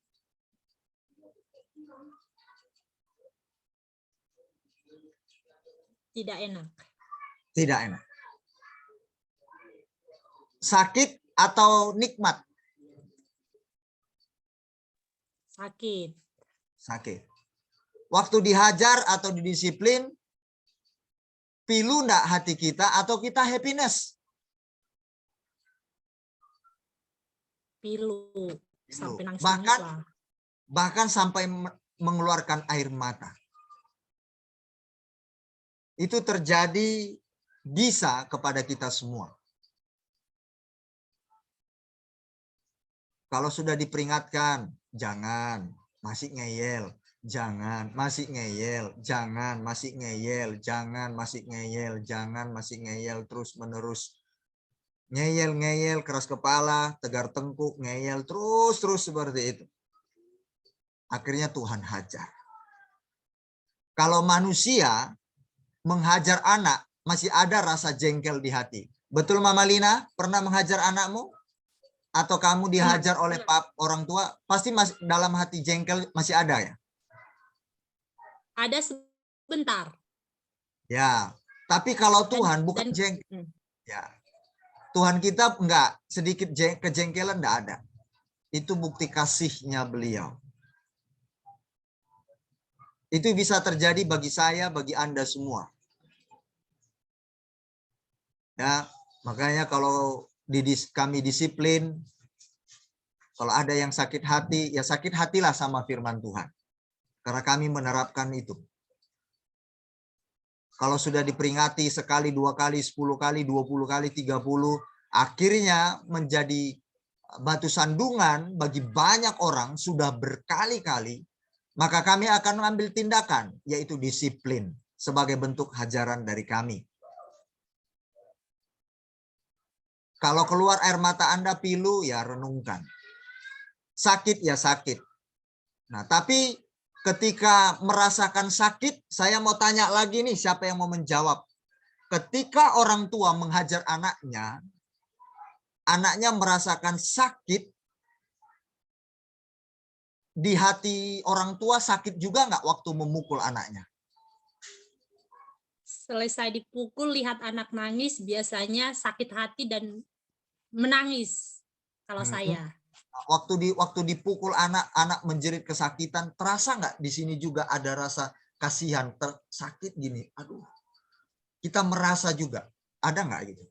Tidak enak. Tidak enak. Sakit atau nikmat? Sakit. Sakit. Waktu dihajar atau didisiplin, pilu enggak hati kita atau kita happiness? Pilu. Sampai nangis bahkan sampai mengeluarkan air mata. Itu terjadi bisa kepada kita semua. Kalau sudah diperingatkan, jangan, masih ngeyel. Jangan, masih ngeyel, jangan, masih ngeyel, jangan, masih ngeyel, jangan, masih ngeyel, terus menerus. Ngeyel, keras kepala, tegar tengkuk, ngeyel, terus seperti itu. Akhirnya Tuhan hajar. Kalau manusia menghajar anak, masih ada rasa jengkel di hati. Betul Mama Lina, pernah menghajar anakmu? atau kamu dihajar oleh orang tua, pasti masih dalam hati jengkel masih ada ya? Ada sebentar. Ya, tapi kalau Dan- Tuhan bukan dan- jengkel. Ya. Tuhan kita enggak, sedikit kejengkelan enggak ada. Itu bukti kasihnya beliau. Itu bisa terjadi bagi saya, bagi Anda semua. Ya, makanya kalau kami disiplin, kalau ada yang sakit hati, ya sakit hatilah sama firman Tuhan. Karena kami menerapkan itu. Kalau sudah diperingati sekali, 2 kali, 10 kali, 20 kali, 30, akhirnya menjadi batu sandungan bagi banyak orang sudah berkali-kali, maka kami akan mengambil tindakan, yaitu disiplin sebagai bentuk hajaran dari kami. Kalau keluar air mata Anda pilu, ya renungkan. Sakit ya sakit. Nah, tapi ketika merasakan sakit, saya mau tanya lagi nih, siapa yang mau menjawab? Ketika orang tua menghajar anaknya merasakan sakit, di hati orang tua sakit juga nggak waktu memukul anaknya? Selesai dipukul, lihat anak nangis, biasanya sakit hati dan menangis kalau saya. Waktu dipukul anak menjerit kesakitan, terasa nggak di sini juga ada rasa kasihan, sakit gini, aduh, kita merasa juga, ada nggak gitu?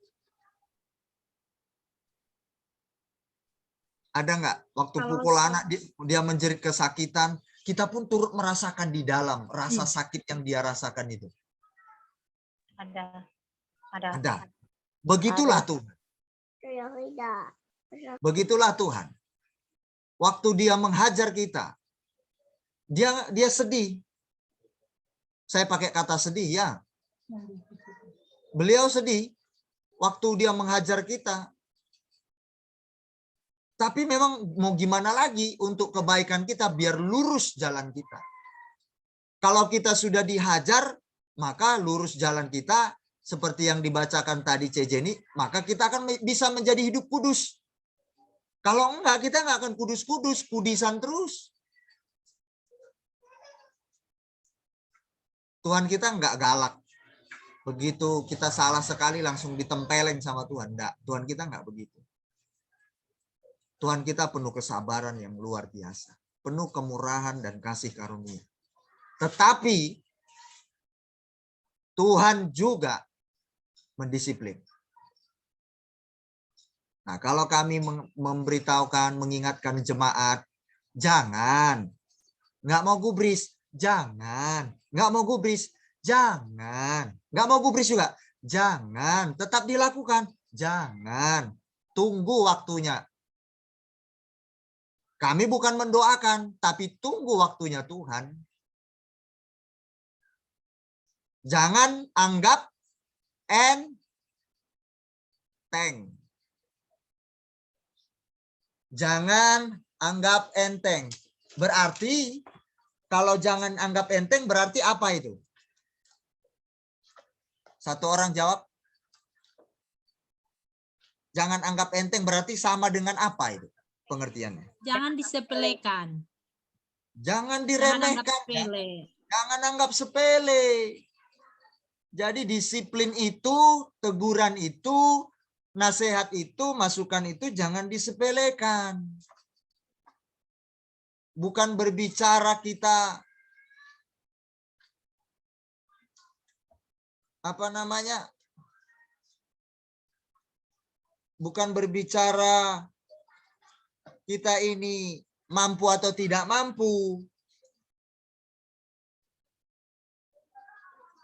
Ada nggak waktu pukul anak dia menjerit kesakitan, kita pun turut merasakan di dalam rasa sakit yang dia rasakan itu? Ada. Begitulah Tuhan. Begitulah Tuhan. Waktu dia menghajar kita, dia sedih. Saya pakai kata sedih ya. Beliau sedih waktu dia menghajar kita. Tapi memang mau gimana lagi untuk kebaikan kita biar lurus jalan kita. Kalau kita sudah dihajar, maka lurus jalan kita seperti yang dibacakan tadi C. Jenny, maka kita akan bisa menjadi hidup kudus. Kalau enggak, kita enggak akan kudus-kudus, kudisan terus. Tuhan kita enggak galak. Begitu kita salah sekali langsung ditempeleng sama Tuhan. Enggak, Tuhan kita enggak begitu. Tuhan kita penuh kesabaran yang luar biasa. Penuh kemurahan dan kasih karunia. Tetapi Tuhan juga mendisiplin. Nah, kalau kami memberitahukan, mengingatkan jemaat, jangan. Nggak mau gubris, jangan. Nggak mau gubris, jangan. Nggak mau gubris juga, jangan. Tetap dilakukan, jangan. Tunggu waktunya. Kami bukan mendoakan, tapi tunggu waktunya Tuhan. Jangan anggap enteng. Jangan anggap enteng. Berarti kalau jangan anggap enteng berarti apa itu? Satu orang jawab. Jangan anggap enteng berarti sama dengan apa itu pengertiannya? Jangan disepelekan. Jangan diremehkan. Jangan anggap sepele. Jadi disiplin itu, teguran itu, nasihat itu, masukan itu jangan disepelekan. Bukan berbicara kita bukan berbicara kita ini mampu atau tidak mampu.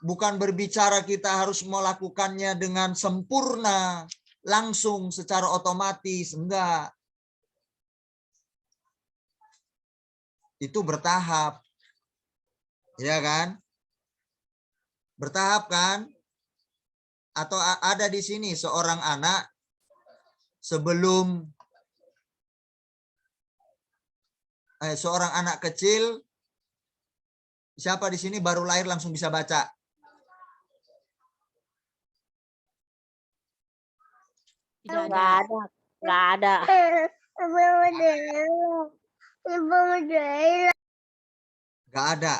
Bukan berbicara kita harus melakukannya dengan sempurna, langsung secara otomatis, enggak. Itu bertahap. Ya kan? Bertahap kan? Atau ada di sini seorang anak seorang anak kecil, siapa di sini baru lahir langsung bisa baca? Tidak ada. Nggak ada. Nggak ada.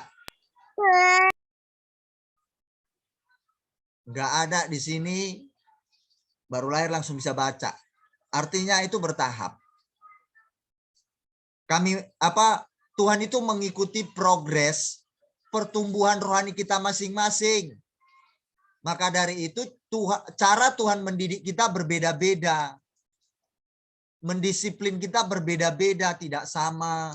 Nggak ada di sini. Baru lahir langsung bisa baca. Artinya itu bertahap. Tuhan itu mengikuti progres pertumbuhan rohani kita masing-masing. Maka dari itu cara Tuhan mendidik kita berbeda-beda. Mendisiplin kita berbeda-beda, tidak sama.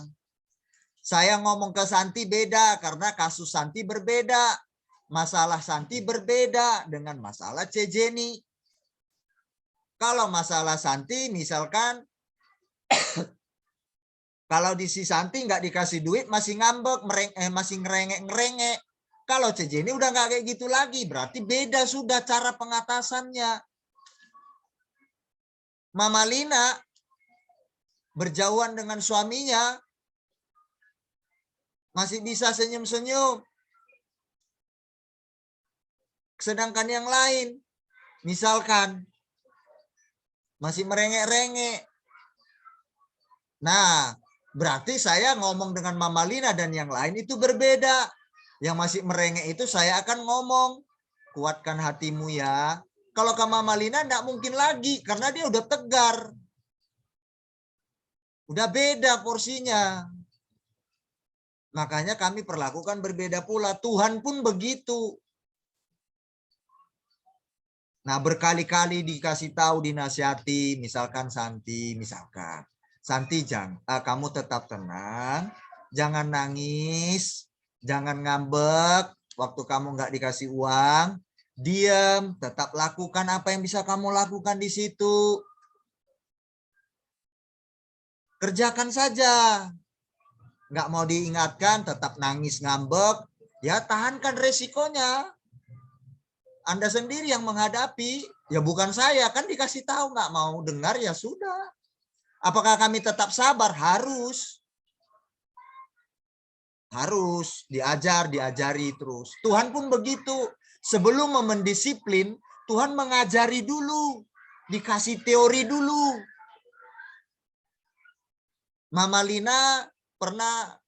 Saya ngomong ke Santi beda karena kasus Santi berbeda. Masalah Santi berbeda dengan masalah Cejeni. Kalau masalah Santi misalkan kalau di si Santi nggak dikasih duit masih ngambek, masih ngerengek. Kalau Cejeni udah nggak kayak gitu lagi, berarti beda sudah cara pengatasannya. Mama Lina berjauhan dengan suaminya masih bisa senyum-senyum. Sedangkan yang lain, misalkan masih merengek-rengek. Nah, berarti saya ngomong dengan Mama Lina dan yang lain itu berbeda. Yang masih merengek itu saya akan ngomong, kuatkan hatimu ya. Kalau ke Mama Lina enggak mungkin lagi, karena dia udah tegar. Udah beda porsinya. Makanya kami perlakukan berbeda pula. Tuhan pun begitu. Nah, berkali-kali dikasih tahu, dinasihati, misalkan Santi, misalkan. Santi, kamu tetap tenang, jangan nangis, jangan ngambek, waktu kamu nggak dikasih uang, diam, tetap lakukan apa yang bisa kamu lakukan di situ. Kerjakan saja. Nggak mau diingatkan, tetap nangis, ngambek, ya tahankan resikonya. Anda sendiri yang menghadapi, ya bukan saya, kan dikasih tahu nggak mau dengar ya sudah. Apakah kami tetap sabar? Harus. Harus diajari terus. Tuhan pun begitu. Sebelum mendisiplin, Tuhan mengajari dulu. Dikasih teori dulu. Mama Lina pernah,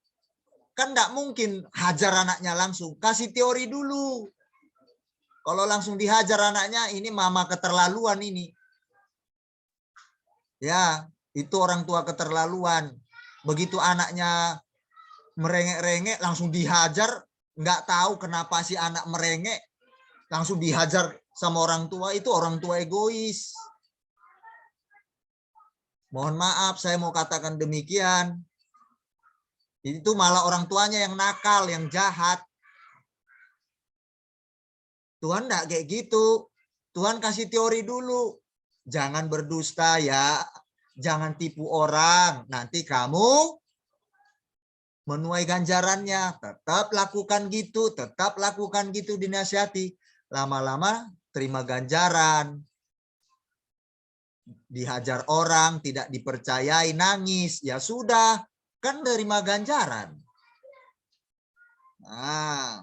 kan nggak mungkin hajar anaknya langsung. Kasih teori dulu. Kalau langsung dihajar anaknya, ini mama keterlaluan ini. Ya, itu orang tua keterlaluan. Begitu anaknya merengek-rengek, langsung dihajar. Nggak tahu kenapa si anak merengek, langsung dihajar sama orang tua. Itu orang tua egois. Mohon maaf, saya mau katakan demikian. Itu malah orang tuanya yang nakal, yang jahat. Tuhan enggak kayak gitu. Tuhan kasih teori dulu. Jangan berdusta ya. Jangan tipu orang. Nanti kamu menuai ganjarannya. Tetap lakukan gitu. Tetap lakukan gitu, dinasihati. Lama-lama terima ganjaran. Dihajar orang, tidak dipercayai, nangis. Ya sudah. Kan terima ganjaran. Nah,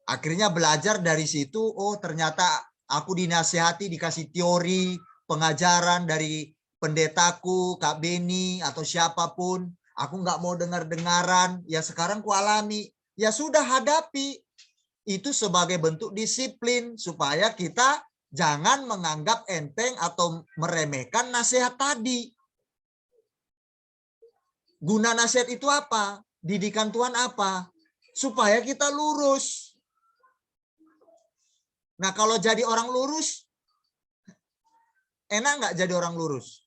akhirnya belajar dari situ, oh ternyata aku dinasihati, dikasih teori, pengajaran dari pendetaku, Kak Beni, atau siapapun. Aku nggak mau dengar-dengaran, ya sekarang ku alami. Ya sudah, hadapi. Itu sebagai bentuk disiplin, supaya kita jangan menganggap enteng atau meremehkan nasihat tadi. Guna nasihat itu apa? Didikan Tuhan apa? Supaya kita lurus. Nah, kalau jadi orang lurus, enak nggak jadi orang lurus?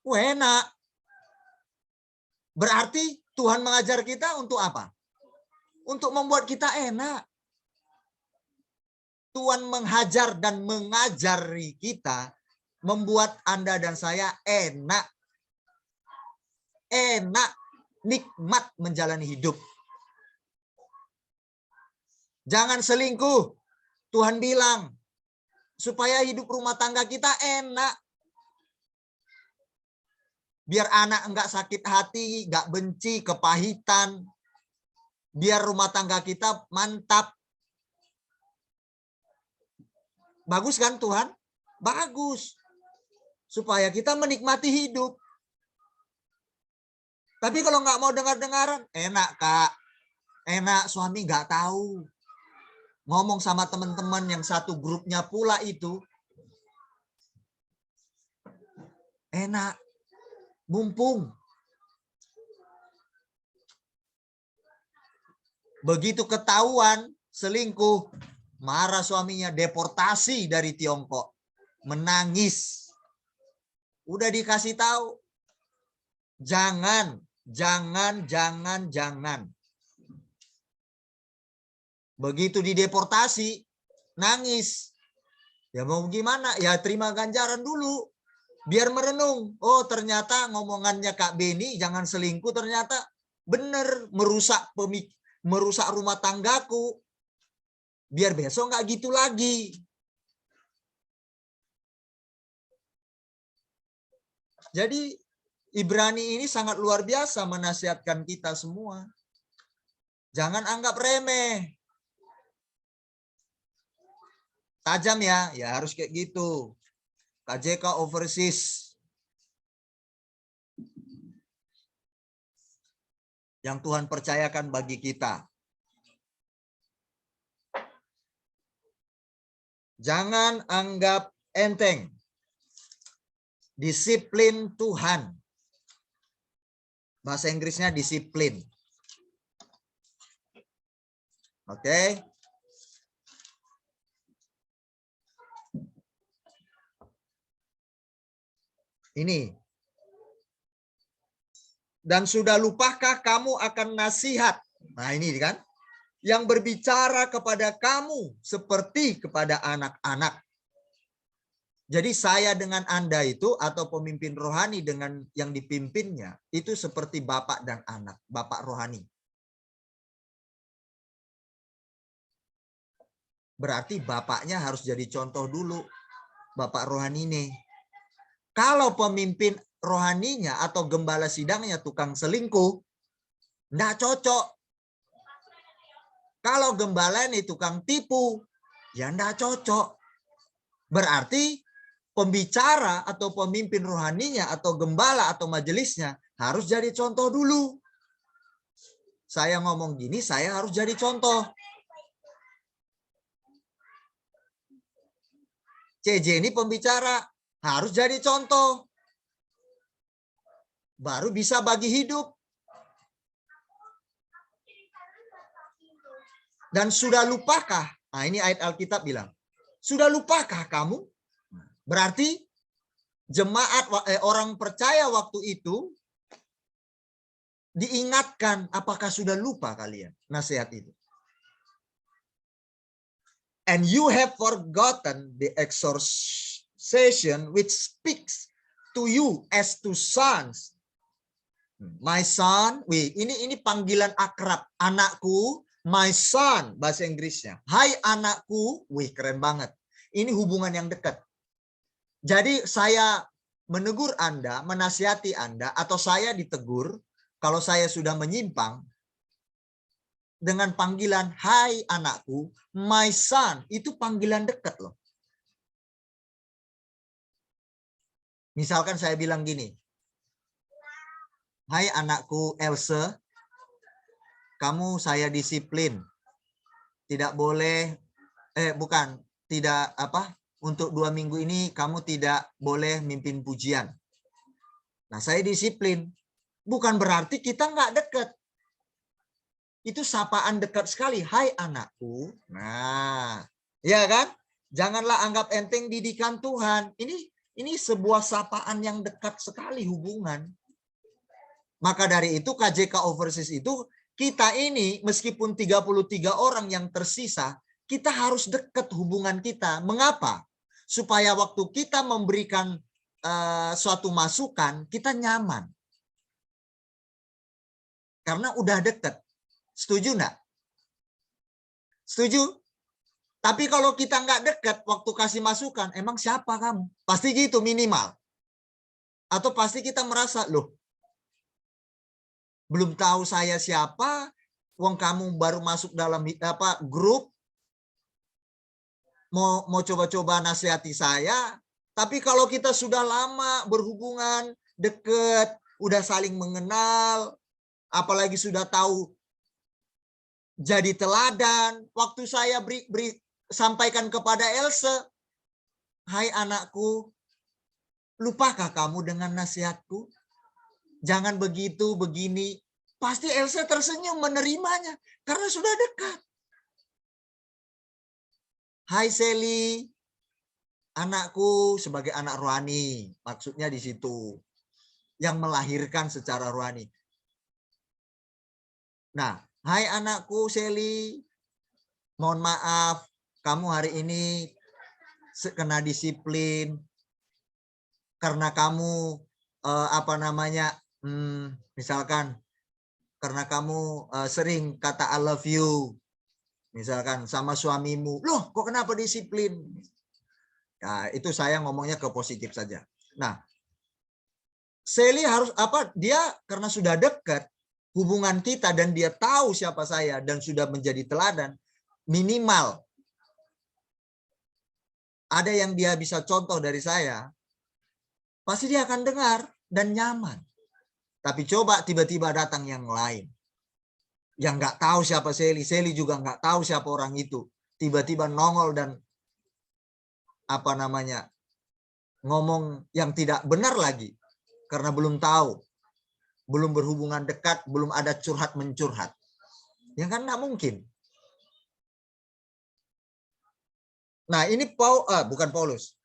Enak. Berarti Tuhan mengajar kita untuk apa? Untuk membuat kita enak. Tuhan menghajar dan mengajari kita, membuat Anda dan saya enak. Enak, nikmat menjalani hidup. Jangan selingkuh. Tuhan bilang, supaya hidup rumah tangga kita enak. Biar anak enggak sakit hati, enggak benci, kepahitan. Biar rumah tangga kita mantap. Bagus kan Tuhan? Bagus. supaya kita menikmati hidup. Tapi kalau nggak mau dengar-dengaran, enak Kak. Enak suami nggak tahu. Ngomong sama teman-teman yang satu grupnya pula itu. Enak. Mumpung. Begitu ketahuan selingkuh, marah suaminya, deportasi dari Tiongkok. Menangis. Udah dikasih tahu. Jangan. Begitu dideportasi, nangis. Ya mau gimana? Ya terima ganjaran dulu. Biar merenung. Oh ternyata ngomongannya Kak Beni, jangan selingkuh, ternyata bener merusak rumah tanggaku. Biar besok nggak gitu lagi. Jadi Ibrani ini sangat luar biasa menasihatkan kita semua. Jangan anggap remeh. Tajam ya harus kayak gitu. KJK Overseas. Yang Tuhan percayakan bagi kita. Jangan anggap enteng. Disiplin Tuhan. Bahasa Inggrisnya disiplin. Oke. Ini. Dan sudah lupakah kamu akan nasihat? Nah ini kan. Yang berbicara kepada kamu seperti kepada anak-anak. Jadi saya dengan Anda itu atau pemimpin rohani dengan yang dipimpinnya itu seperti bapak dan anak, bapak rohani. Berarti bapaknya harus jadi contoh dulu, bapak rohani ini. Kalau pemimpin rohaninya atau gembala sidangnya tukang selingkuh, enggak cocok. Kalau gembala ini tukang tipu, ya enggak cocok. Berarti pembicara atau pemimpin rohaninya atau gembala atau majelisnya harus jadi contoh dulu. Saya ngomong gini, saya harus jadi contoh. CJ ini pembicara, harus jadi contoh. Baru bisa bagi hidup. Dan sudah lupakah? Nah ini ayat Alkitab bilang. Sudah lupakah kamu? Berarti jemaat orang percaya waktu itu diingatkan, apakah sudah lupa kalian nasihat itu? And you have forgotten the exhortation which speaks to you as to sons. My son, ini panggilan akrab, anakku, my son bahasa Inggrisnya. Hai anakku, keren banget. Ini hubungan yang dekat. Jadi saya menegur Anda, menasihati Anda, atau saya ditegur kalau saya sudah menyimpang dengan panggilan hai anakku, my son, itu panggilan dekat loh. Misalkan saya bilang gini, hai anakku Else, kamu saya disiplin, tidak boleh, untuk 2 minggu ini kamu tidak boleh mimpin pujian. Nah, saya disiplin. Bukan berarti kita nggak dekat. Itu sapaan dekat sekali. Hai anakku. Nah, ya kan? Janganlah anggap enteng didikan Tuhan. Ini sebuah sapaan yang dekat sekali hubungan. Maka dari itu KJK Overseas itu kita ini meskipun 33 orang yang tersisa, kita harus dekat hubungan kita. Mengapa? Supaya waktu kita memberikan suatu masukan, kita nyaman. Karena udah dekat. Setuju enggak? Setuju? Tapi kalau kita nggak dekat waktu kasih masukan, emang siapa kamu? Pasti gitu minimal. Atau pasti kita merasa, loh, belum tahu saya siapa, wong kamu baru masuk dalam grup, mau coba-coba nasihati saya, Tapi kalau kita sudah lama berhubungan, dekat, udah saling mengenal, apalagi sudah tahu jadi teladan. Waktu saya sampaikan kepada Else, hai anakku, lupakah kamu dengan nasihatku? Jangan begitu, begini. Pasti Else tersenyum menerimanya karena sudah dekat. Hai Sally, anakku sebagai anak rohani, maksudnya di situ yang melahirkan secara rohani. Nah, hai anakku Sally, mohon maaf, kamu hari ini kena disiplin karena kamu misalkan karena kamu sering kata I love you, misalkan sama suamimu. Loh, kok kenapa disiplin? Nah, itu saya ngomongnya ke positif saja. Nah, Sally harus dia karena sudah dekat hubungan kita dan dia tahu siapa saya dan sudah menjadi teladan, minimal ada yang dia bisa contoh dari saya, pasti dia akan dengar dan nyaman. Tapi coba tiba-tiba datang yang lain yang nggak tahu siapa Sally juga nggak tahu siapa orang itu, tiba-tiba nongol dan ngomong yang tidak benar lagi karena belum tahu, belum berhubungan dekat, belum ada curhat mencurhat, ya kan nggak mungkin. Nah ini bukan Paulus.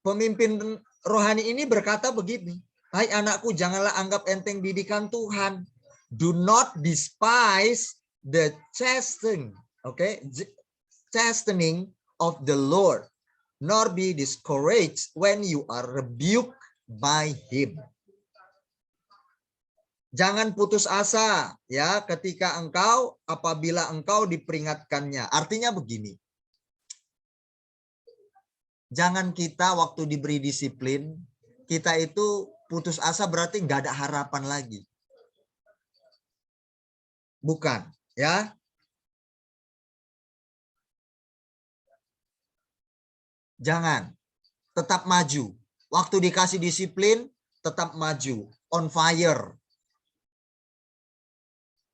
Pemimpin rohani ini berkata begini, hai anakku, janganlah anggap enteng didikan Tuhan. Do not despise the chastening, chastening of the Lord, nor be discouraged when you are rebuked by Him. Jangan putus asa ya ketika apabila engkau diperingatkannya. Artinya begini. Jangan kita waktu diberi disiplin, kita itu putus asa berarti nggak ada harapan lagi. Bukan, ya. Jangan. Tetap maju. Waktu dikasih disiplin, tetap maju. On fire.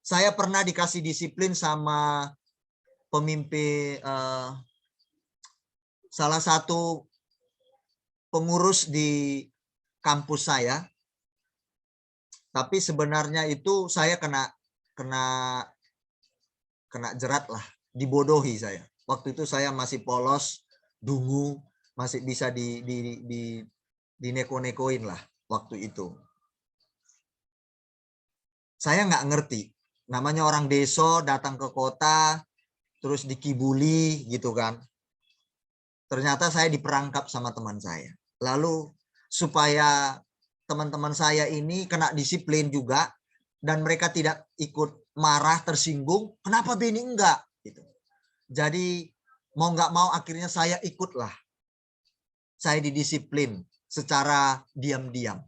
Saya pernah dikasih disiplin sama pemimpin, salah satu pengurus di kampus saya. Tapi sebenarnya itu saya kena jerat lah, dibodohi saya. Waktu itu saya masih polos, dungu, masih bisa dineko-nekoin lah waktu itu. Saya nggak ngerti. Namanya orang desa datang ke kota, terus dikibuli gitu kan. Ternyata saya diperangkap sama teman saya. Lalu supaya teman-teman saya ini kena disiplin juga, dan mereka tidak ikut marah, tersinggung, kenapa Beni enggak? Gitu. Jadi mau nggak mau akhirnya saya ikutlah. Saya didisiplin secara diam-diam.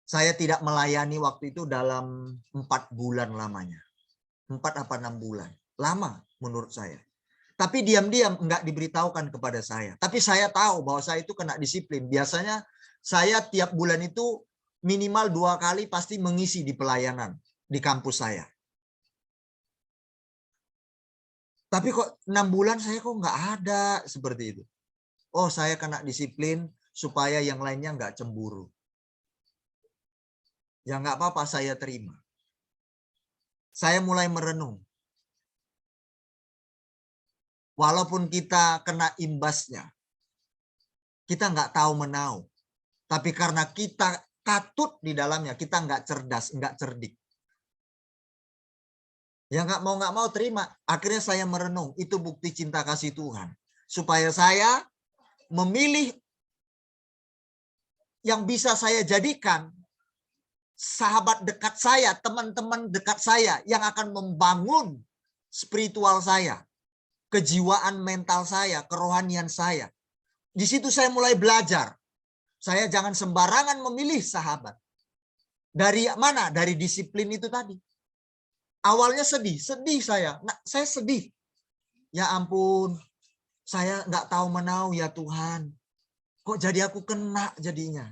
Saya tidak melayani waktu itu dalam 4 bulan lamanya. 4 apa 6 bulan. Lama menurut saya. Tapi diam-diam enggak diberitahukan kepada saya. Tapi saya tahu bahwa saya itu kena disiplin. Biasanya saya tiap bulan itu minimal 2 kali pasti mengisi di pelayanan di kampus saya. Tapi kok 6 bulan saya kok enggak ada seperti itu. Oh, saya kena disiplin supaya yang lainnya enggak cemburu. Ya enggak apa-apa, saya terima. Saya mulai merenung. Walaupun kita kena imbasnya, kita nggak tahu menau. Tapi karena kita katut di dalamnya, kita nggak cerdas, nggak cerdik. Ya nggak mau terima. Akhirnya saya merenung, itu bukti cinta kasih Tuhan. Supaya saya memilih yang bisa saya jadikan sahabat dekat saya, teman-teman dekat saya yang akan membangun spiritual saya, kejiwaan mental saya, kerohanian saya. Di situ saya mulai belajar. Saya jangan sembarangan memilih sahabat. Dari mana? Dari disiplin itu tadi. Awalnya sedih saya. Nah, saya sedih. Ya ampun, saya nggak tahu menau ya Tuhan. Kok jadi aku kena jadinya.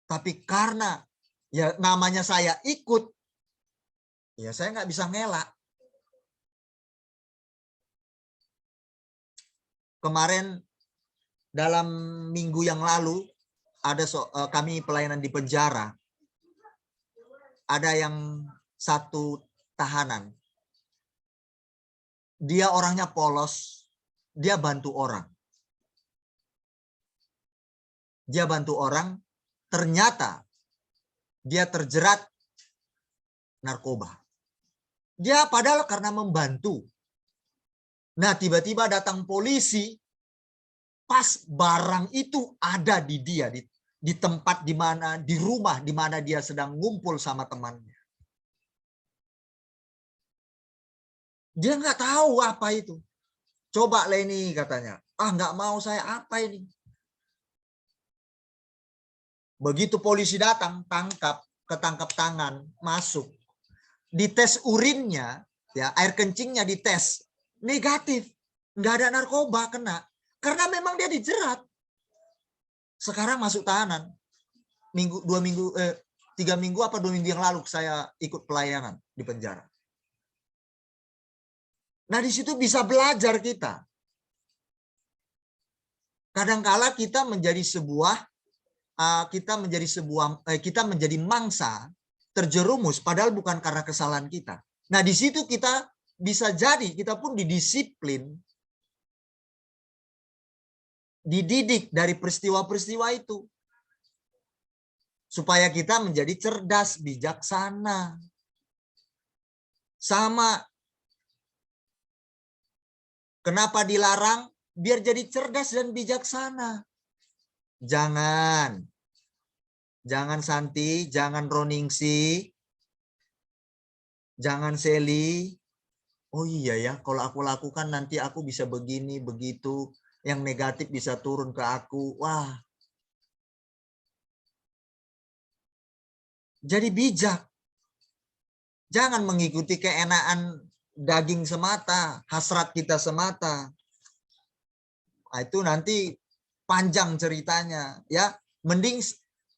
Tapi karena ya namanya saya ikut, ya saya nggak bisa ngelak. Kemarin dalam minggu yang lalu ada kami pelayanan di penjara. Ada yang satu tahanan. Dia orangnya polos, dia bantu orang. Dia bantu orang, ternyata dia terjerat narkoba. Dia padahal karena membantu. Nah, tiba-tiba datang polisi, pas barang itu ada di dia, di tempat di mana, di rumah di mana dia sedang ngumpul sama temannya. Dia nggak tahu apa itu. Coba Leni katanya, nggak mau saya, apa ini? Begitu polisi datang, ketangkap tangan, masuk. Dites urinnya, ya air kencingnya dites, negatif, nggak ada narkoba kena, karena memang dia dijerat. Sekarang masuk tahanan. 3 minggu apa 2 minggu yang lalu saya ikut pelayanan di penjara. Nah, di situ bisa belajar kita. Kadangkala kita menjadi mangsa terjerumus padahal bukan karena kesalahan kita. Nah, di situ kita bisa jadi kita pun didisiplin, dididik dari peristiwa-peristiwa itu. Supaya kita menjadi cerdas, bijaksana. Sama. Kenapa dilarang? Biar jadi cerdas dan bijaksana. Jangan Santi, jangan Roningsi, jangan Seli. Oh iya ya, kalau aku lakukan nanti aku bisa begini, begitu. Yang negatif bisa turun ke aku. Wah. Jadi bijak. Jangan mengikuti keenaan daging semata, hasrat kita semata. Nah, itu nanti panjang ceritanya, ya. Mending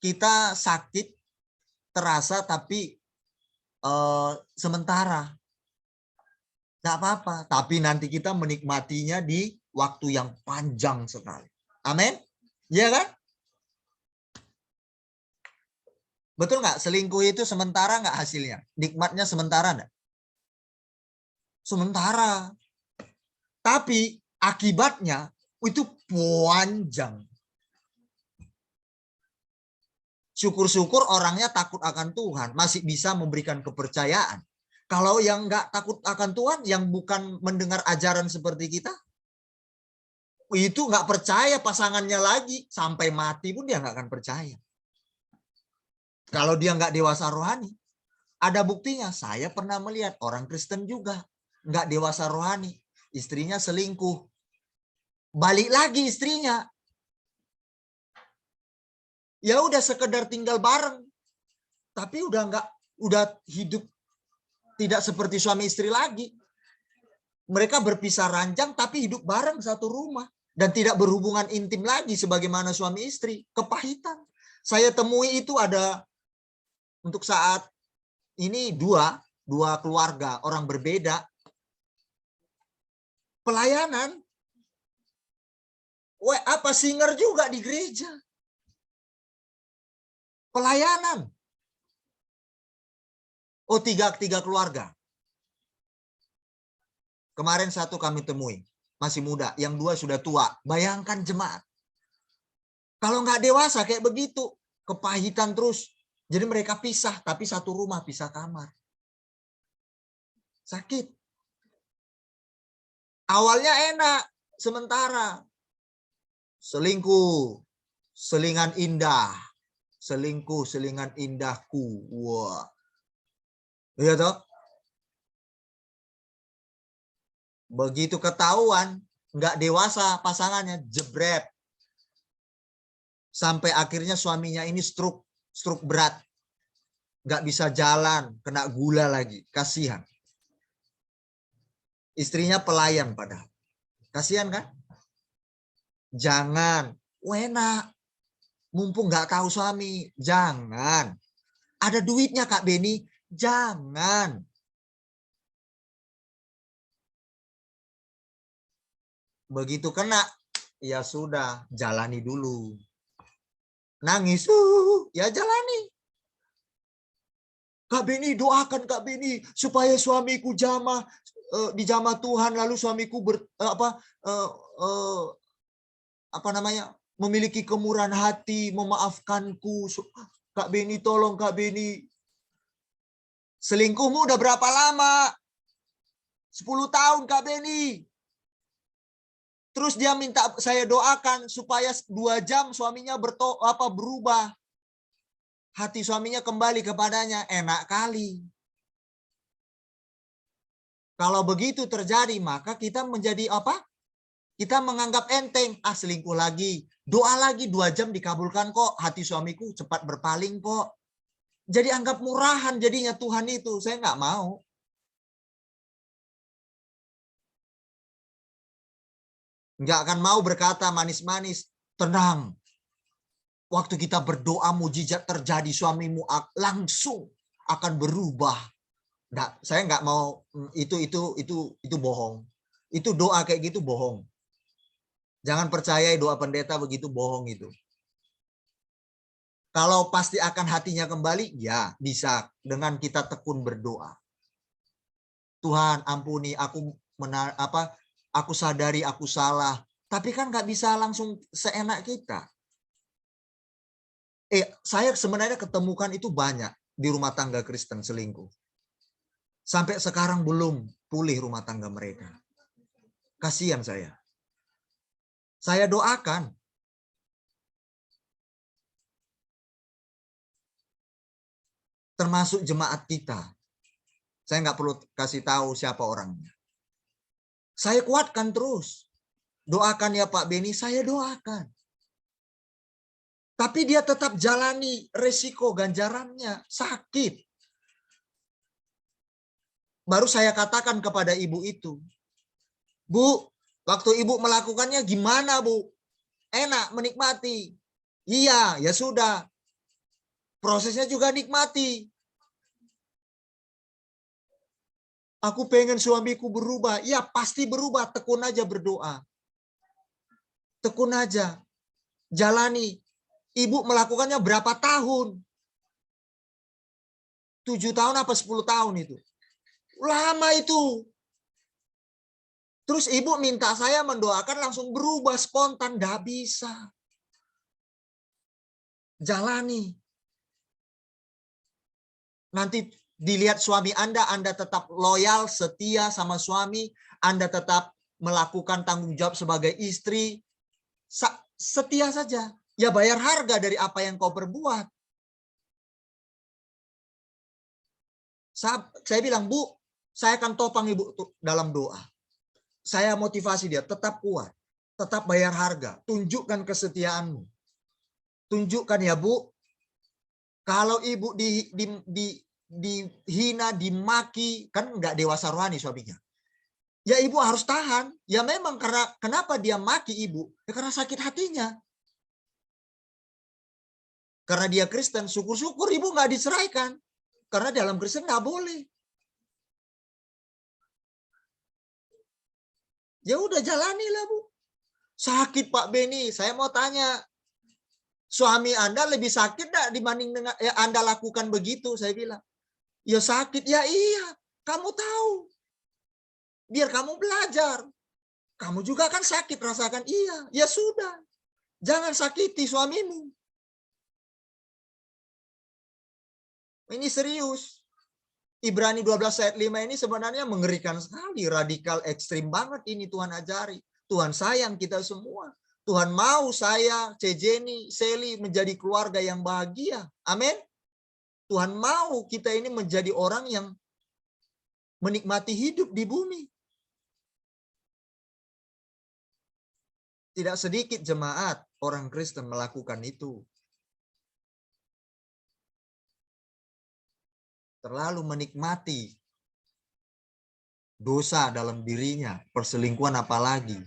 kita sakit terasa tapi sementara. Nggak apa-apa, tapi nanti kita menikmatinya di waktu yang panjang sekali. Amin. Iya kan? Betul nggak? Selingkuh itu sementara nggak hasilnya? Nikmatnya sementara nggak? Sementara. Tapi akibatnya itu panjang. Syukur-syukur orangnya takut akan Tuhan, masih bisa memberikan kepercayaan. Kalau yang nggak takut akan Tuhan, yang bukan mendengar ajaran seperti kita, itu nggak percaya pasangannya lagi. Sampai mati pun dia nggak akan percaya. Kalau dia nggak dewasa rohani. Ada buktinya, saya pernah melihat orang Kristen juga nggak dewasa rohani, istrinya selingkuh, balik lagi istrinya, ya udah sekedar tinggal bareng, tapi udah hidup tidak seperti suami istri lagi. Mereka berpisah ranjang tapi hidup bareng satu rumah dan tidak berhubungan intim lagi sebagaimana suami istri. Kepahitan. Saya temui itu ada untuk saat ini dua keluarga orang berbeda. Pelayanan. Apa singer juga di gereja. Pelayanan. Oh, tiga keluarga. Kemarin satu kami temui. Masih muda. Yang 2 sudah tua. Bayangkan jemaat. Kalau nggak dewasa kayak begitu. Kepahitan terus. Jadi mereka pisah. Tapi satu rumah, pisah kamar. Sakit. Awalnya enak, sementara. Selingkuh, selingan indah. Selingkuh, selingan indahku. Wah. Iya toh? Begitu ketahuan, nggak dewasa pasangannya, jebret. Sampai akhirnya suaminya ini stroke berat. nggak bisa jalan, kena gula lagi. Kasihan. Istrinya pelayan padahal. Kasihan kan? Jangan. Enak. Mumpung nggak tahu suami. Jangan. Ada duitnya Kak Beni. Jangan. Begitu kena, ya sudah, jalani dulu. Nangis, ya jalani. Kak Beni, doakan Kak Beni supaya suamiku dijamah Tuhan, lalu suamiku memiliki kemurahan hati, memaafkanku. Kak Beni, tolong Kak Beni. Selingkuhmu udah berapa lama? 10 tahun Kak Beni. Terus dia minta saya doakan supaya 2 jam suaminya berubah. Hati suaminya kembali kepadanya. Enak kali. Kalau begitu terjadi, maka kita menjadi apa? Kita menganggap enteng. Selingkuh lagi. Doa lagi 2 jam dikabulkan kok. Hati suamiku cepat berpaling kok. Jadi anggap murahan jadinya Tuhan itu. Saya nggak mau. Nggak akan mau berkata manis-manis. Tenang. Waktu kita berdoa mujizat terjadi, suamimu langsung akan berubah. Nggak, saya nggak mau itu bohong. Itu doa kayak gitu bohong. Jangan percaya doa pendeta begitu, bohong itu. Kalau pasti akan hatinya kembali, ya bisa dengan kita tekun berdoa. Tuhan ampuni aku sadari aku salah. Tapi kan nggak bisa langsung seenak kita. Saya sebenarnya ketemukan itu banyak di rumah tangga Kristen selingkuh. Sampai sekarang belum pulih rumah tangga mereka. Kasihan saya. Saya doakan. Termasuk jemaat kita. Saya nggak perlu kasih tahu siapa orangnya. Saya kuatkan terus. Doakan ya Pak Beni, saya doakan. Tapi dia tetap jalani resiko ganjarannya, sakit. Baru saya katakan kepada ibu itu, Bu, waktu ibu melakukannya gimana Bu? Enak, menikmati. Iya, ya sudah. Prosesnya juga nikmati. Aku pengen suamiku berubah. Ya pasti berubah, tekun aja berdoa. Tekun aja. Jalani. Ibu melakukannya berapa tahun? 7 tahun apa 10 tahun itu? Lama itu. Terus ibu minta saya mendoakan langsung berubah spontan. Nggak bisa. Jalani. Nanti dilihat suami Anda tetap loyal, setia sama suami, Anda tetap melakukan tanggung jawab sebagai istri, setia saja. Ya bayar harga dari apa yang kau perbuat. Saya bilang, Bu, saya akan topang ibu dalam doa. Saya motivasi dia, tetap kuat. Tetap bayar harga. Tunjukkan kesetiaanmu. Tunjukkan ya Bu, kalau ibu dihina, dimaki, kan nggak dewasa rohani suaminya. Ya ibu harus tahan. Ya memang kenapa dia maki ibu? Ya karena sakit hatinya. Karena dia Kristen, syukur-syukur ibu nggak diceraikan. Karena dalam Kristen nggak boleh. Ya udah jalanilah Bu. Sakit Pak Beni. Saya mau tanya, suami Anda lebih sakit nggak dibanding dengan Anda lakukan begitu? Saya bilang, ya sakit. Ya iya, kamu tahu. Biar kamu belajar. Kamu juga kan sakit rasakan. Iya, ya sudah. Jangan sakiti suamimu. Ini serius. Ibrani 12 ayat 5 ini sebenarnya mengerikan sekali. Radikal ekstrim banget ini Tuhan ajari. Tuhan sayang kita semua. Tuhan mau saya, Cejeni, Seli menjadi keluarga yang bahagia. Amin. Tuhan mau kita ini menjadi orang yang menikmati hidup di bumi. Tidak sedikit jemaat orang Kristen melakukan itu. terlalu menikmati dosa dalam dirinya, perselingkuhan apalagi.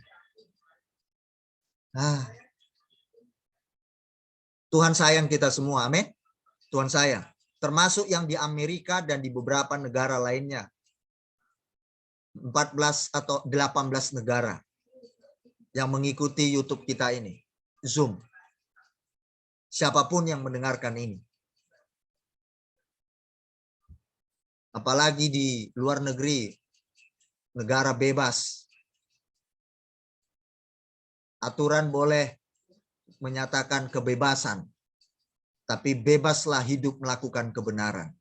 Tuhan sayang kita semua, amin. Tuhan sayang, termasuk yang di Amerika dan di beberapa negara lainnya. 14 atau 18 negara yang mengikuti YouTube kita ini, Zoom. Siapapun yang mendengarkan ini. Apalagi di luar negeri, negara bebas. Aturan boleh menyatakan kebebasan, tapi bebaslah hidup melakukan kebenaran.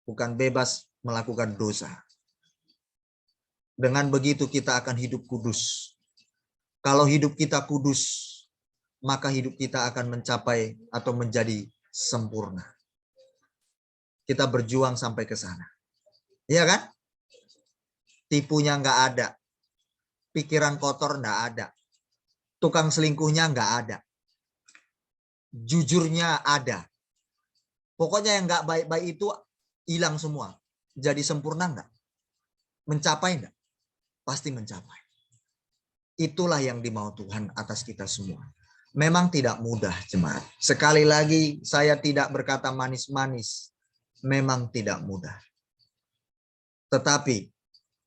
Bukan bebas melakukan dosa. Dengan begitu kita akan hidup kudus. Kalau hidup kita kudus, maka hidup kita akan mencapai atau menjadi sempurna. Kita berjuang sampai ke sana. Iya kan? Tipunya nggak ada. Pikiran kotor nggak ada. Tukang selingkuhnya nggak ada. Jujurnya ada. Pokoknya yang nggak baik-baik itu hilang semua. Jadi sempurna nggak? Mencapai nggak? Pasti mencapai. Itulah yang dimau Tuhan atas kita semua. Memang tidak mudah, jemaat. Sekali lagi, saya tidak berkata manis-manis. Memang tidak mudah. Tetapi,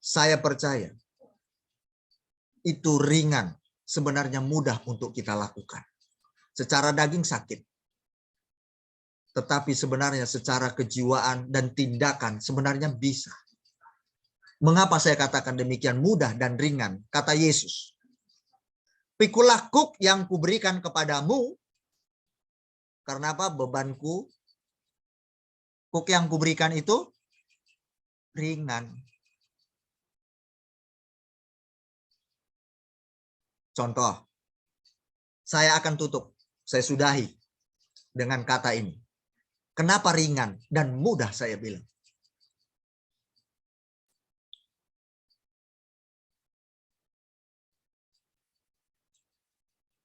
saya percaya, itu ringan, sebenarnya mudah untuk kita lakukan. Secara daging sakit. Tetapi sebenarnya secara kejiwaan dan tindakan sebenarnya bisa. Mengapa saya katakan demikian mudah dan ringan? Kata Yesus, pikulah kuk yang kuberikan kepadamu. Karena apa? Bebanku, kuk yang kuberikan itu ringan. Contoh, saya akan tutup, saya sudahi dengan kata ini. Kenapa ringan dan mudah saya bilang?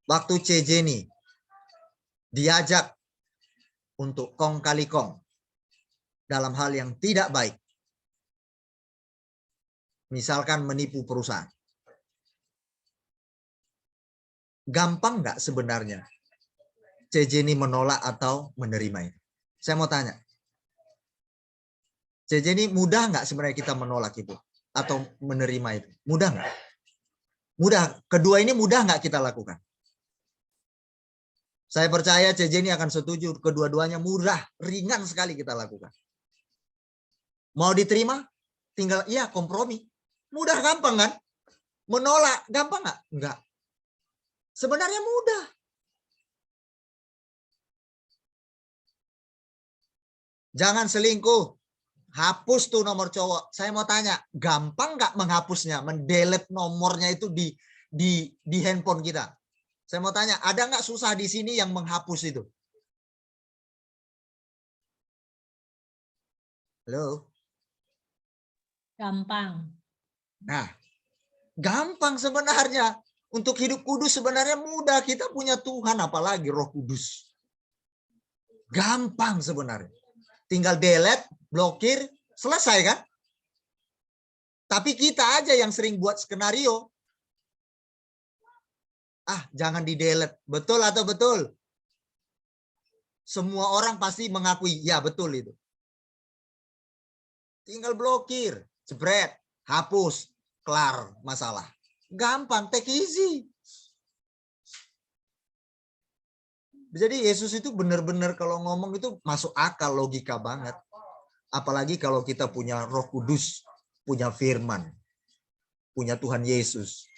Waktu CJ ini diajak untuk kong kali kong dalam hal yang tidak baik. Misalkan menipu perusahaan. Gampang nggak sebenarnya CJ ini menolak atau menerima itu? Saya mau tanya. CJ ini mudah nggak sebenarnya kita menolak itu? Atau menerima itu? Mudah nggak? Mudah. Kedua ini mudah nggak kita lakukan? Saya percaya CJ ini akan setuju. Kedua-duanya mudah, ringan sekali kita lakukan. Mau diterima? Tinggal, iya kompromi. Mudah, gampang kan? Menolak, gampang nggak? Enggak. Sebenarnya mudah. Jangan selingkuh. Hapus tuh nomor cowok. Saya mau tanya, gampang nggak menghapusnya? Mendelete nomornya itu di handphone kita. Saya mau tanya, ada nggak susah di sini yang menghapus itu? Halo? Gampang. Nah, gampang sebenarnya. Untuk hidup kudus sebenarnya mudah. Kita punya Tuhan, apalagi Roh Kudus. Gampang sebenarnya. Tinggal delete, blokir, selesai kan? Tapi kita aja yang sering buat skenario. Jangan di-delete. Betul atau betul? Semua orang pasti mengakui, ya betul itu. Tinggal blokir, jebret, hapus, kelar masalah. Gampang, take easy. Jadi Yesus itu benar-benar kalau ngomong itu masuk akal, logika banget. Apalagi kalau kita punya Roh Kudus, punya firman, punya Tuhan Yesus.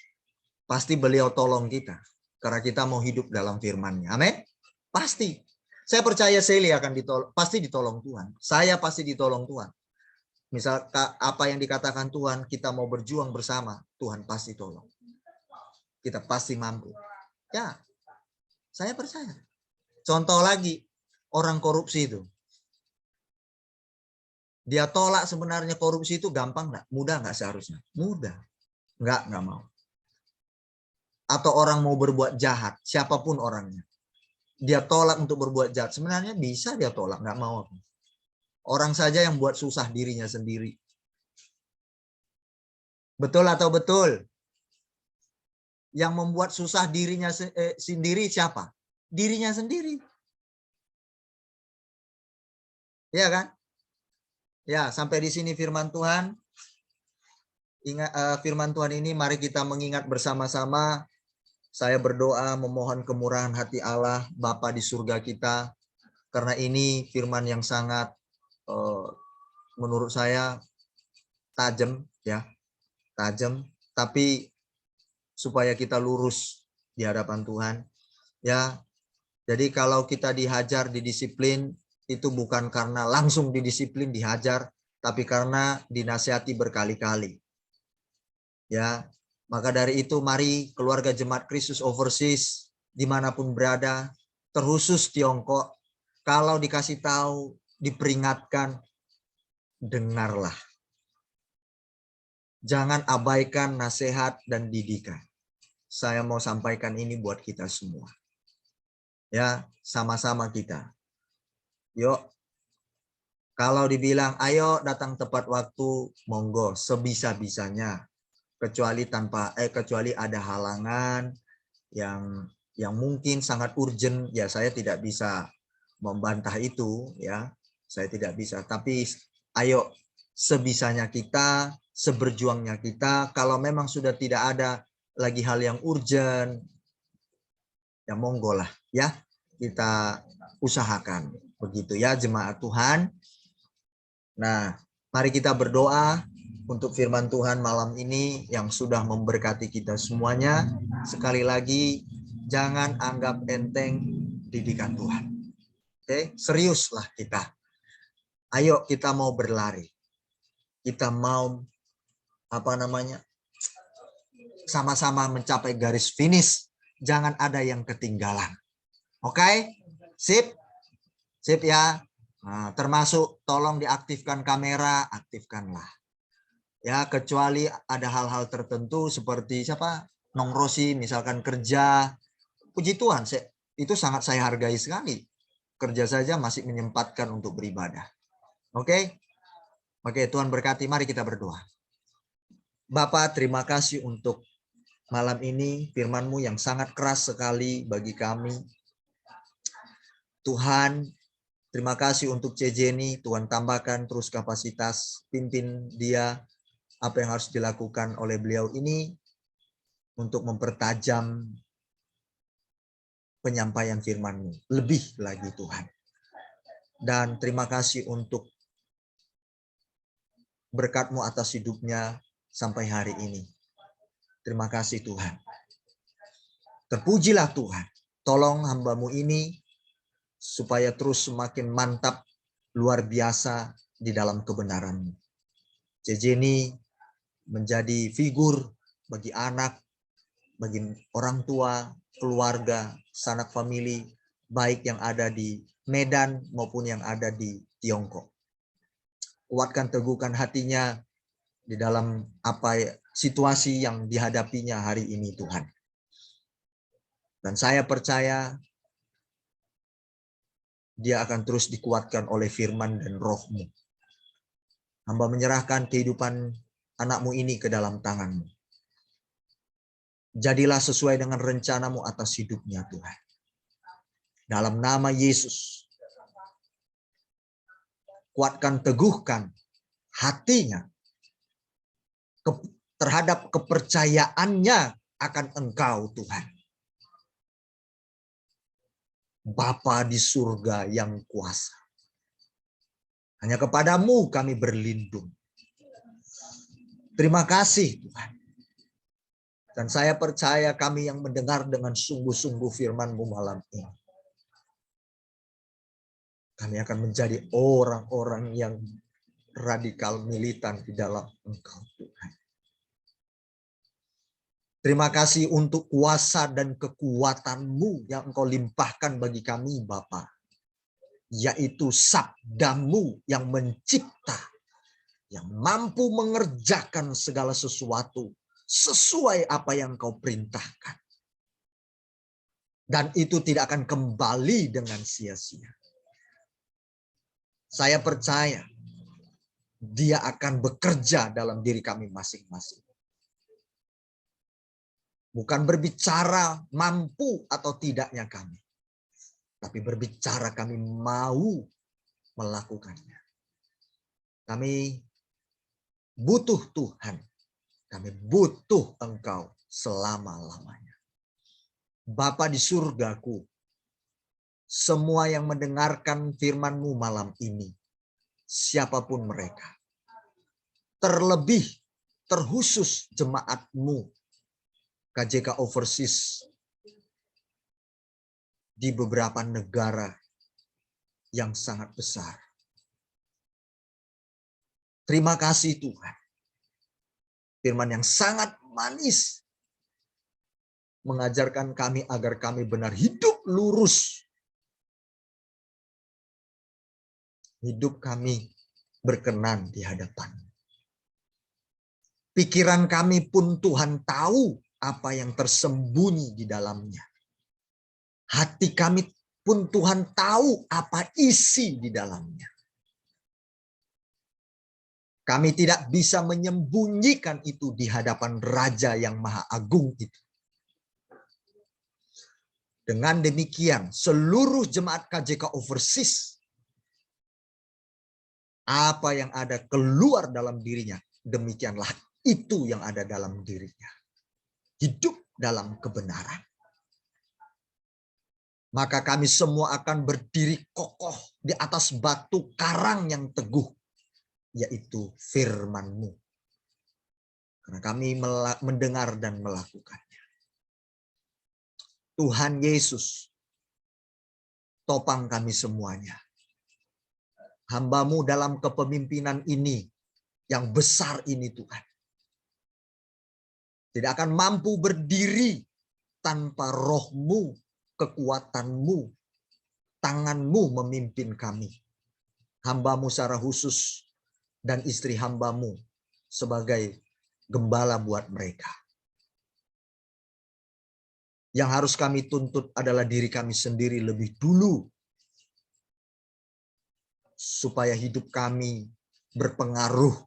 Pasti beliau tolong kita. Karena kita mau hidup dalam firman-Nya. Amin? Pasti. Saya percaya Sally akan ditolong, pasti ditolong Tuhan. Saya pasti ditolong Tuhan. Misal apa yang dikatakan Tuhan, kita mau berjuang bersama, Tuhan pasti tolong. Kita pasti mampu. Ya, saya percaya. Contoh lagi, orang korupsi itu. Dia tolak sebenarnya korupsi itu gampang nggak? Mudah nggak seharusnya? Mudah. Nggak mau. Atau orang mau berbuat jahat, siapapun orangnya. Dia tolak untuk berbuat jahat. Sebenarnya bisa dia tolak, nggak mau. Orang saja yang buat susah dirinya sendiri. Betul atau betul? Yang membuat susah dirinya sendiri siapa? Dirinya sendiri. Ya kan? Ya, sampai di sini firman Tuhan. Ingat firman Tuhan ini, mari kita mengingat bersama-sama. Saya berdoa memohon kemurahan hati Allah Bapa di surga kita, karena ini firman yang sangat menurut saya tajam, ya, tajam. Tapi supaya kita lurus di hadapan Tuhan, ya. Jadi kalau kita dihajar, didisiplin, itu bukan karena langsung didisiplin, dihajar, tapi karena dinasihati berkali-kali. Ya, maka dari itu mari keluarga Jemaat Kristus Overseas dimanapun berada, terkhusus Tiongkok, kalau dikasih tahu, diperingatkan, dengarlah. Jangan abaikan nasihat dan didikan. Saya mau sampaikan ini buat kita semua. Ya, sama-sama kita. Yuk, kalau dibilang ayo datang tepat waktu, monggo sebisa-bisanya. Kecuali ada halangan yang mungkin sangat urgent, ya saya tidak bisa membantah itu, ya. Saya tidak bisa, tapi ayo sebisanya kita, seberjuangnya kita. Kalau memang sudah tidak ada lagi hal yang urgent, ya monggo lah, ya. Kita usahakan begitu, ya jemaat Tuhan. Nah, mari kita berdoa untuk firman Tuhan malam ini yang sudah memberkati kita semuanya. Sekali lagi, jangan anggap enteng didikan Tuhan. Oke, seriuslah kita. Ayo kita mau berlari. Kita mau sama-sama mencapai garis finish. Jangan ada yang ketinggalan. Oke? Sip? Sip ya. Nah, termasuk tolong diaktifkan kamera, aktifkanlah. Ya, kecuali ada hal-hal tertentu seperti Nong Rosi misalkan kerja. Puji Tuhan, itu sangat saya hargai sekali. Kerja saja masih menyempatkan untuk beribadah. Oke? Oke, Tuhan berkati. Mari kita berdoa. Bapa, terima kasih untuk malam ini firman-Mu yang sangat keras sekali bagi kami. Tuhan, terima kasih untuk Cejeni. Tuhan tambahkan terus kapasitas, pimpin dia apa yang harus dilakukan oleh beliau ini untuk mempertajam penyampaian firman-Mu. Lebih lagi Tuhan. Dan terima kasih untuk berkat-Mu atas hidupnya sampai hari ini. Terima kasih Tuhan. Terpujilah Tuhan. Tolong hamba-Mu ini supaya terus semakin mantap, luar biasa di dalam kebenaran-Mu. Cejeni menjadi figur bagi anak, bagi orang tua, keluarga, sanak famili, baik yang ada di Medan maupun yang ada di Tiongkok. Kuatkan, teguhkan hatinya di dalam situasi yang dihadapinya hari ini Tuhan. Dan saya percaya dia akan terus dikuatkan oleh firman dan roh-Mu. Hamba menyerahkan kehidupan anak-Mu ini ke dalam tangan-Mu. Jadilah sesuai dengan rencana-Mu atas hidupnya Tuhan. Dalam nama Yesus. Kuatkan, teguhkan hatinya terhadap kepercayaannya akan Engkau Tuhan. Bapa di surga yang kuasa. Hanya kepadamu kami berlindung. Terima kasih Tuhan. Dan saya percaya kami yang mendengar dengan sungguh-sungguh firman-Mu malam ini. Kami akan menjadi orang-orang yang radikal militan di dalam Engkau Tuhan. Terima kasih untuk kuasa dan kekuatan-Mu yang Engkau limpahkan bagi kami Bapa. Yaitu sabda-Mu yang mencipta, yang mampu mengerjakan segala sesuatu sesuai apa yang Engkau perintahkan. Dan itu tidak akan kembali dengan sia-sia. Saya percaya Dia akan bekerja dalam diri kami masing-masing. Bukan berbicara mampu atau tidaknya kami, tapi berbicara kami mau melakukannya. Kami butuh Tuhan. Kami butuh Engkau selama-lamanya. Bapa di surgaku, semua yang mendengarkan firman-Mu malam ini, siapapun mereka, terlebih, terkhusus jemaat-Mu, KJK Overseas, di beberapa negara yang sangat besar. Terima kasih Tuhan. Firman yang sangat manis mengajarkan kami agar kami benar hidup lurus. Hidup kami berkenan di hadapan. Pikiran kami pun Tuhan tahu apa yang tersembunyi di dalamnya. Hati kami pun Tuhan tahu apa isi di dalamnya. Kami tidak bisa menyembunyikan itu di hadapan Raja yang Maha Agung itu. Dengan demikian, seluruh jemaat KJK Overseas, apa yang ada keluar dalam dirinya, demikianlah itu yang ada dalam dirinya. Hidup dalam kebenaran. Maka kami semua akan berdiri kokoh di atas batu karang yang teguh, yaitu firman-Mu. Karena kami mendengar dan melakukannya. Tuhan Yesus, topang kami semuanya. Hamba-Mu dalam kepemimpinan ini, yang besar ini Tuhan. Tidak akan mampu berdiri tanpa Roh-Mu, kekuatan-Mu, tangan-Mu memimpin kami. Hamba-Mu secara khusus dan istri hamba-Mu sebagai gembala buat mereka. Yang harus kami tuntut adalah diri kami sendiri lebih dulu. Supaya hidup kami berpengaruh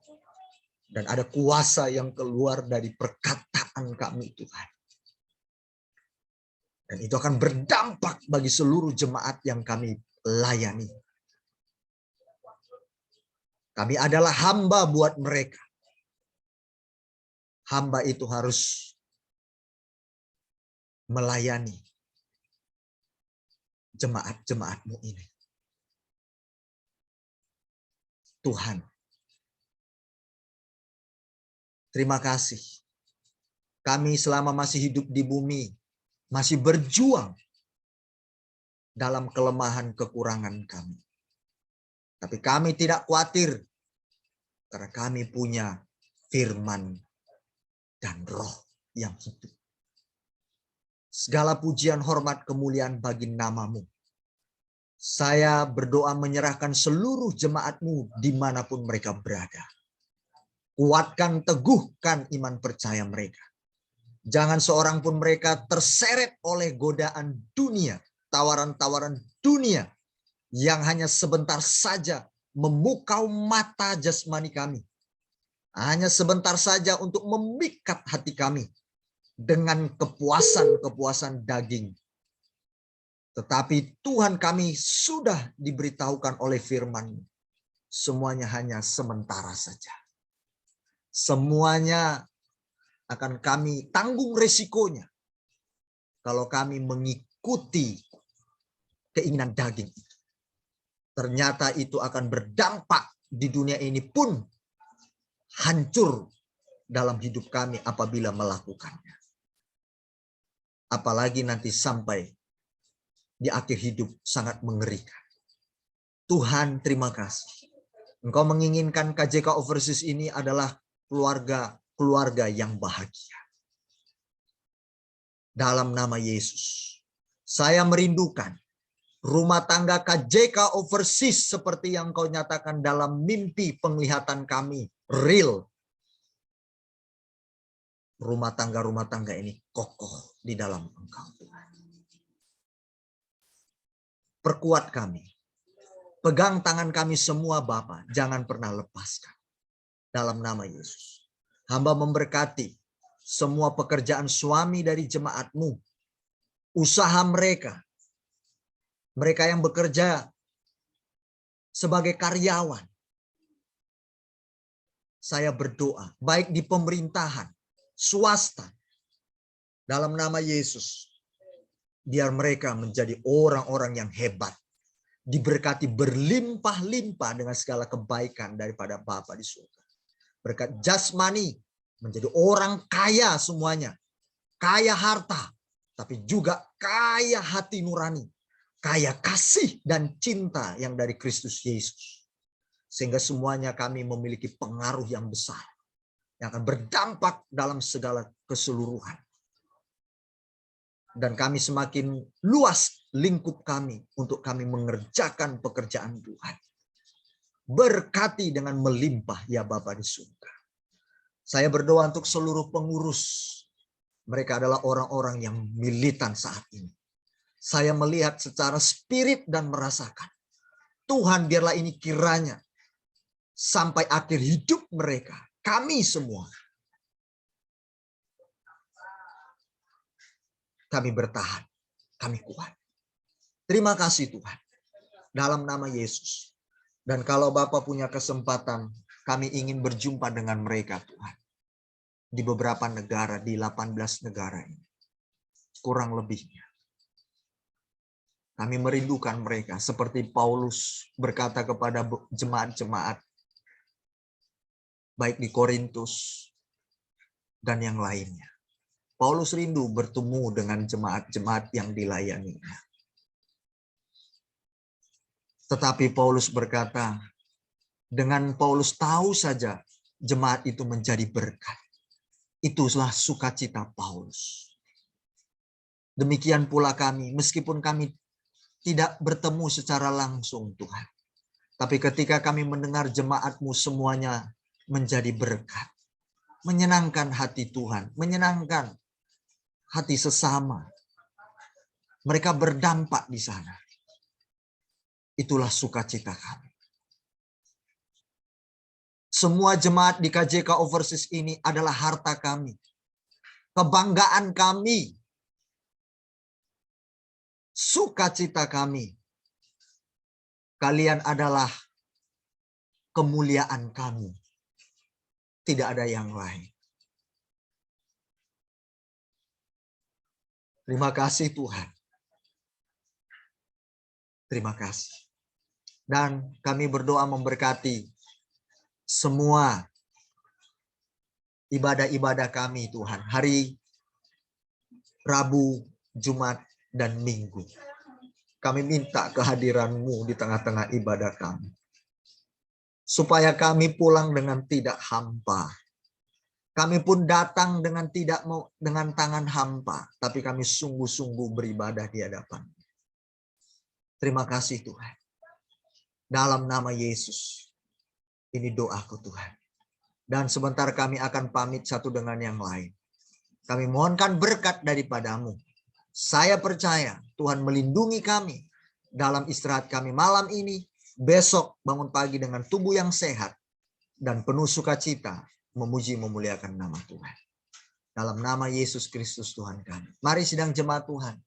dan ada kuasa yang keluar dari perkataan kami Tuhan. Dan itu akan berdampak bagi seluruh jemaat yang kami layani. Kami adalah hamba buat mereka. Hamba itu harus melayani jemaat-jemaat-Mu ini. Tuhan, terima kasih. Kami selama masih hidup di bumi, masih berjuang dalam kelemahan kekurangan kami. Tapi kami tidak khawatir, karena kami punya firman dan Roh yang hidup. Segala pujian, hormat, kemuliaan bagi nama-Mu. Saya berdoa menyerahkan seluruh jemaat-Mu dimanapun mereka berada. Kuatkan, teguhkan iman percaya mereka. Jangan seorang pun mereka terseret oleh godaan dunia, tawaran-tawaran dunia yang hanya sebentar saja memukau mata jasmani kami. Hanya sebentar saja untuk memikat hati kami dengan kepuasan-kepuasan daging. Tetapi Tuhan kami sudah diberitahukan oleh firman, semuanya hanya sementara saja. Semuanya akan kami tanggung resikonya kalau kami mengikuti keinginan daging itu. Ternyata itu akan berdampak di dunia ini pun hancur dalam hidup kami apabila melakukannya. Apalagi nanti sampai di akhir hidup sangat mengerikan. Tuhan, terima kasih. Engkau menginginkan KJK Overseas ini adalah keluarga yang bahagia. Dalam nama Yesus, saya merindukan rumah tangga KJK Overseas seperti yang Kau nyatakan dalam mimpi penglihatan kami, real. Rumah tangga ini kokoh di dalam Engkau, Tuhan. Perkuat kami. Pegang tangan kami semua Bapa, jangan pernah lepaskan. Dalam nama Yesus. Hamba memberkati semua pekerjaan suami dari jemaat-Mu. Usaha mereka. Mereka yang bekerja sebagai karyawan. Saya berdoa, baik di pemerintahan, swasta, dalam nama Yesus. Biar mereka menjadi orang-orang yang hebat. Diberkati berlimpah-limpah dengan segala kebaikan daripada Bapa di surga. Berkat jasmani menjadi orang kaya semuanya. Kaya harta, tapi juga kaya hati nurani. Kaya kasih dan cinta yang dari Kristus Yesus. Sehingga semuanya kami memiliki pengaruh yang besar. Yang akan berdampak dalam segala keseluruhan. Dan kami semakin luas lingkup kami untuk kami mengerjakan pekerjaan Tuhan. Berkati dengan melimpah ya Bapa di surga. Saya berdoa untuk seluruh pengurus. Mereka adalah orang-orang yang militan saat ini. Saya melihat secara spirit dan merasakan. Tuhan biarlah ini kiranya sampai akhir hidup mereka. Kami semua. Kami bertahan. Kami kuat. Terima kasih Tuhan. Dalam nama Yesus. Dan kalau Bapak punya kesempatan, kami ingin berjumpa dengan mereka Tuhan. Di beberapa negara, di 18 negara ini. Kurang lebihnya. Kami merindukan mereka. Seperti Paulus berkata kepada jemaat-jemaat. Baik di Korintus dan yang lainnya. Paulus rindu bertemu dengan jemaat-jemaat yang dilayaninya. Tetapi Paulus berkata, dengan Paulus tahu saja jemaat itu menjadi berkat. Itulah sukacita Paulus. Demikian pula kami, meskipun kami tidak bertemu secara langsung Tuhan. Tapi ketika kami mendengar jemaat-Mu semuanya menjadi berkat. Menyenangkan hati Tuhan, menyenangkan hati sesama. Mereka berdampak di sana. Itulah sukacita kami. Semua jemaat di KJK Overseas ini adalah harta kami. Kebanggaan kami. Sukacita kami. Kalian adalah kemuliaan kami. Tidak ada yang lain. Terima kasih Tuhan. Terima kasih. Dan kami berdoa memberkati semua ibadah-ibadah kami Tuhan. Hari Rabu, Jumat, dan Minggu. Kami minta kehadiran-Mu di tengah-tengah ibadah kami. Supaya kami pulang dengan tidak hampa. Kami pun datang dengan tangan hampa, tapi kami sungguh-sungguh beribadah di hadapan. Terima kasih Tuhan. Dalam nama Yesus, ini doaku Tuhan. Dan sebentar kami akan pamit satu dengan yang lain. Kami mohonkan berkat daripada-Mu. Saya percaya Tuhan melindungi kami dalam istirahat kami malam ini. Besok bangun pagi dengan tubuh yang sehat dan penuh sukacita. Memuji memuliakan nama Tuhan. Dalam nama Yesus Kristus Tuhan kami. Mari sidang jemaat Tuhan.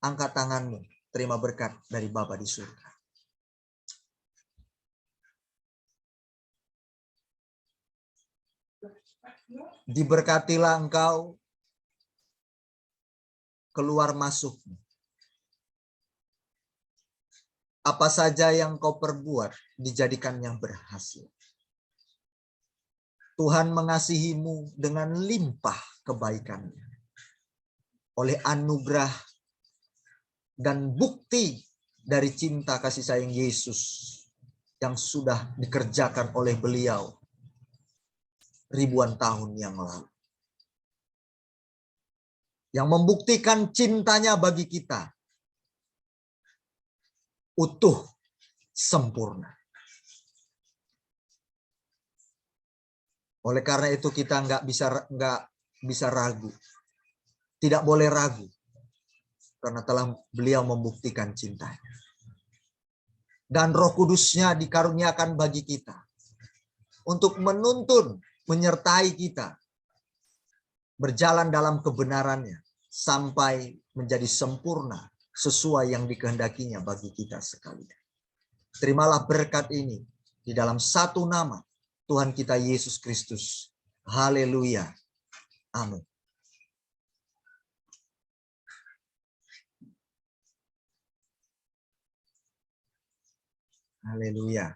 Angkat tanganmu. Terima berkat dari Bapa di surga. Diberkatilah engkau keluar masukmu. Apa saja yang kau perbuat dijadikan yang berhasil. Tuhan mengasihimu dengan limpah kebaikannya. Oleh anugerah dan bukti dari cinta kasih sayang Yesus yang sudah dikerjakan oleh beliau ribuan tahun yang lalu. Yang membuktikan cintanya bagi kita utuh, sempurna. Oleh karena itu kita nggak bisa ragu. Tidak boleh ragu. Karena telah beliau membuktikan cintanya. dan Roh Kudus-Nya dikaruniakan bagi kita untuk menuntun, menyertai kita berjalan dalam kebenarannya sampai menjadi sempurna sesuai yang dikehendakinya bagi kita sekalian. Terimalah berkat ini di dalam satu nama Tuhan kita Yesus Kristus. Haleluya. Amin. Haleluya.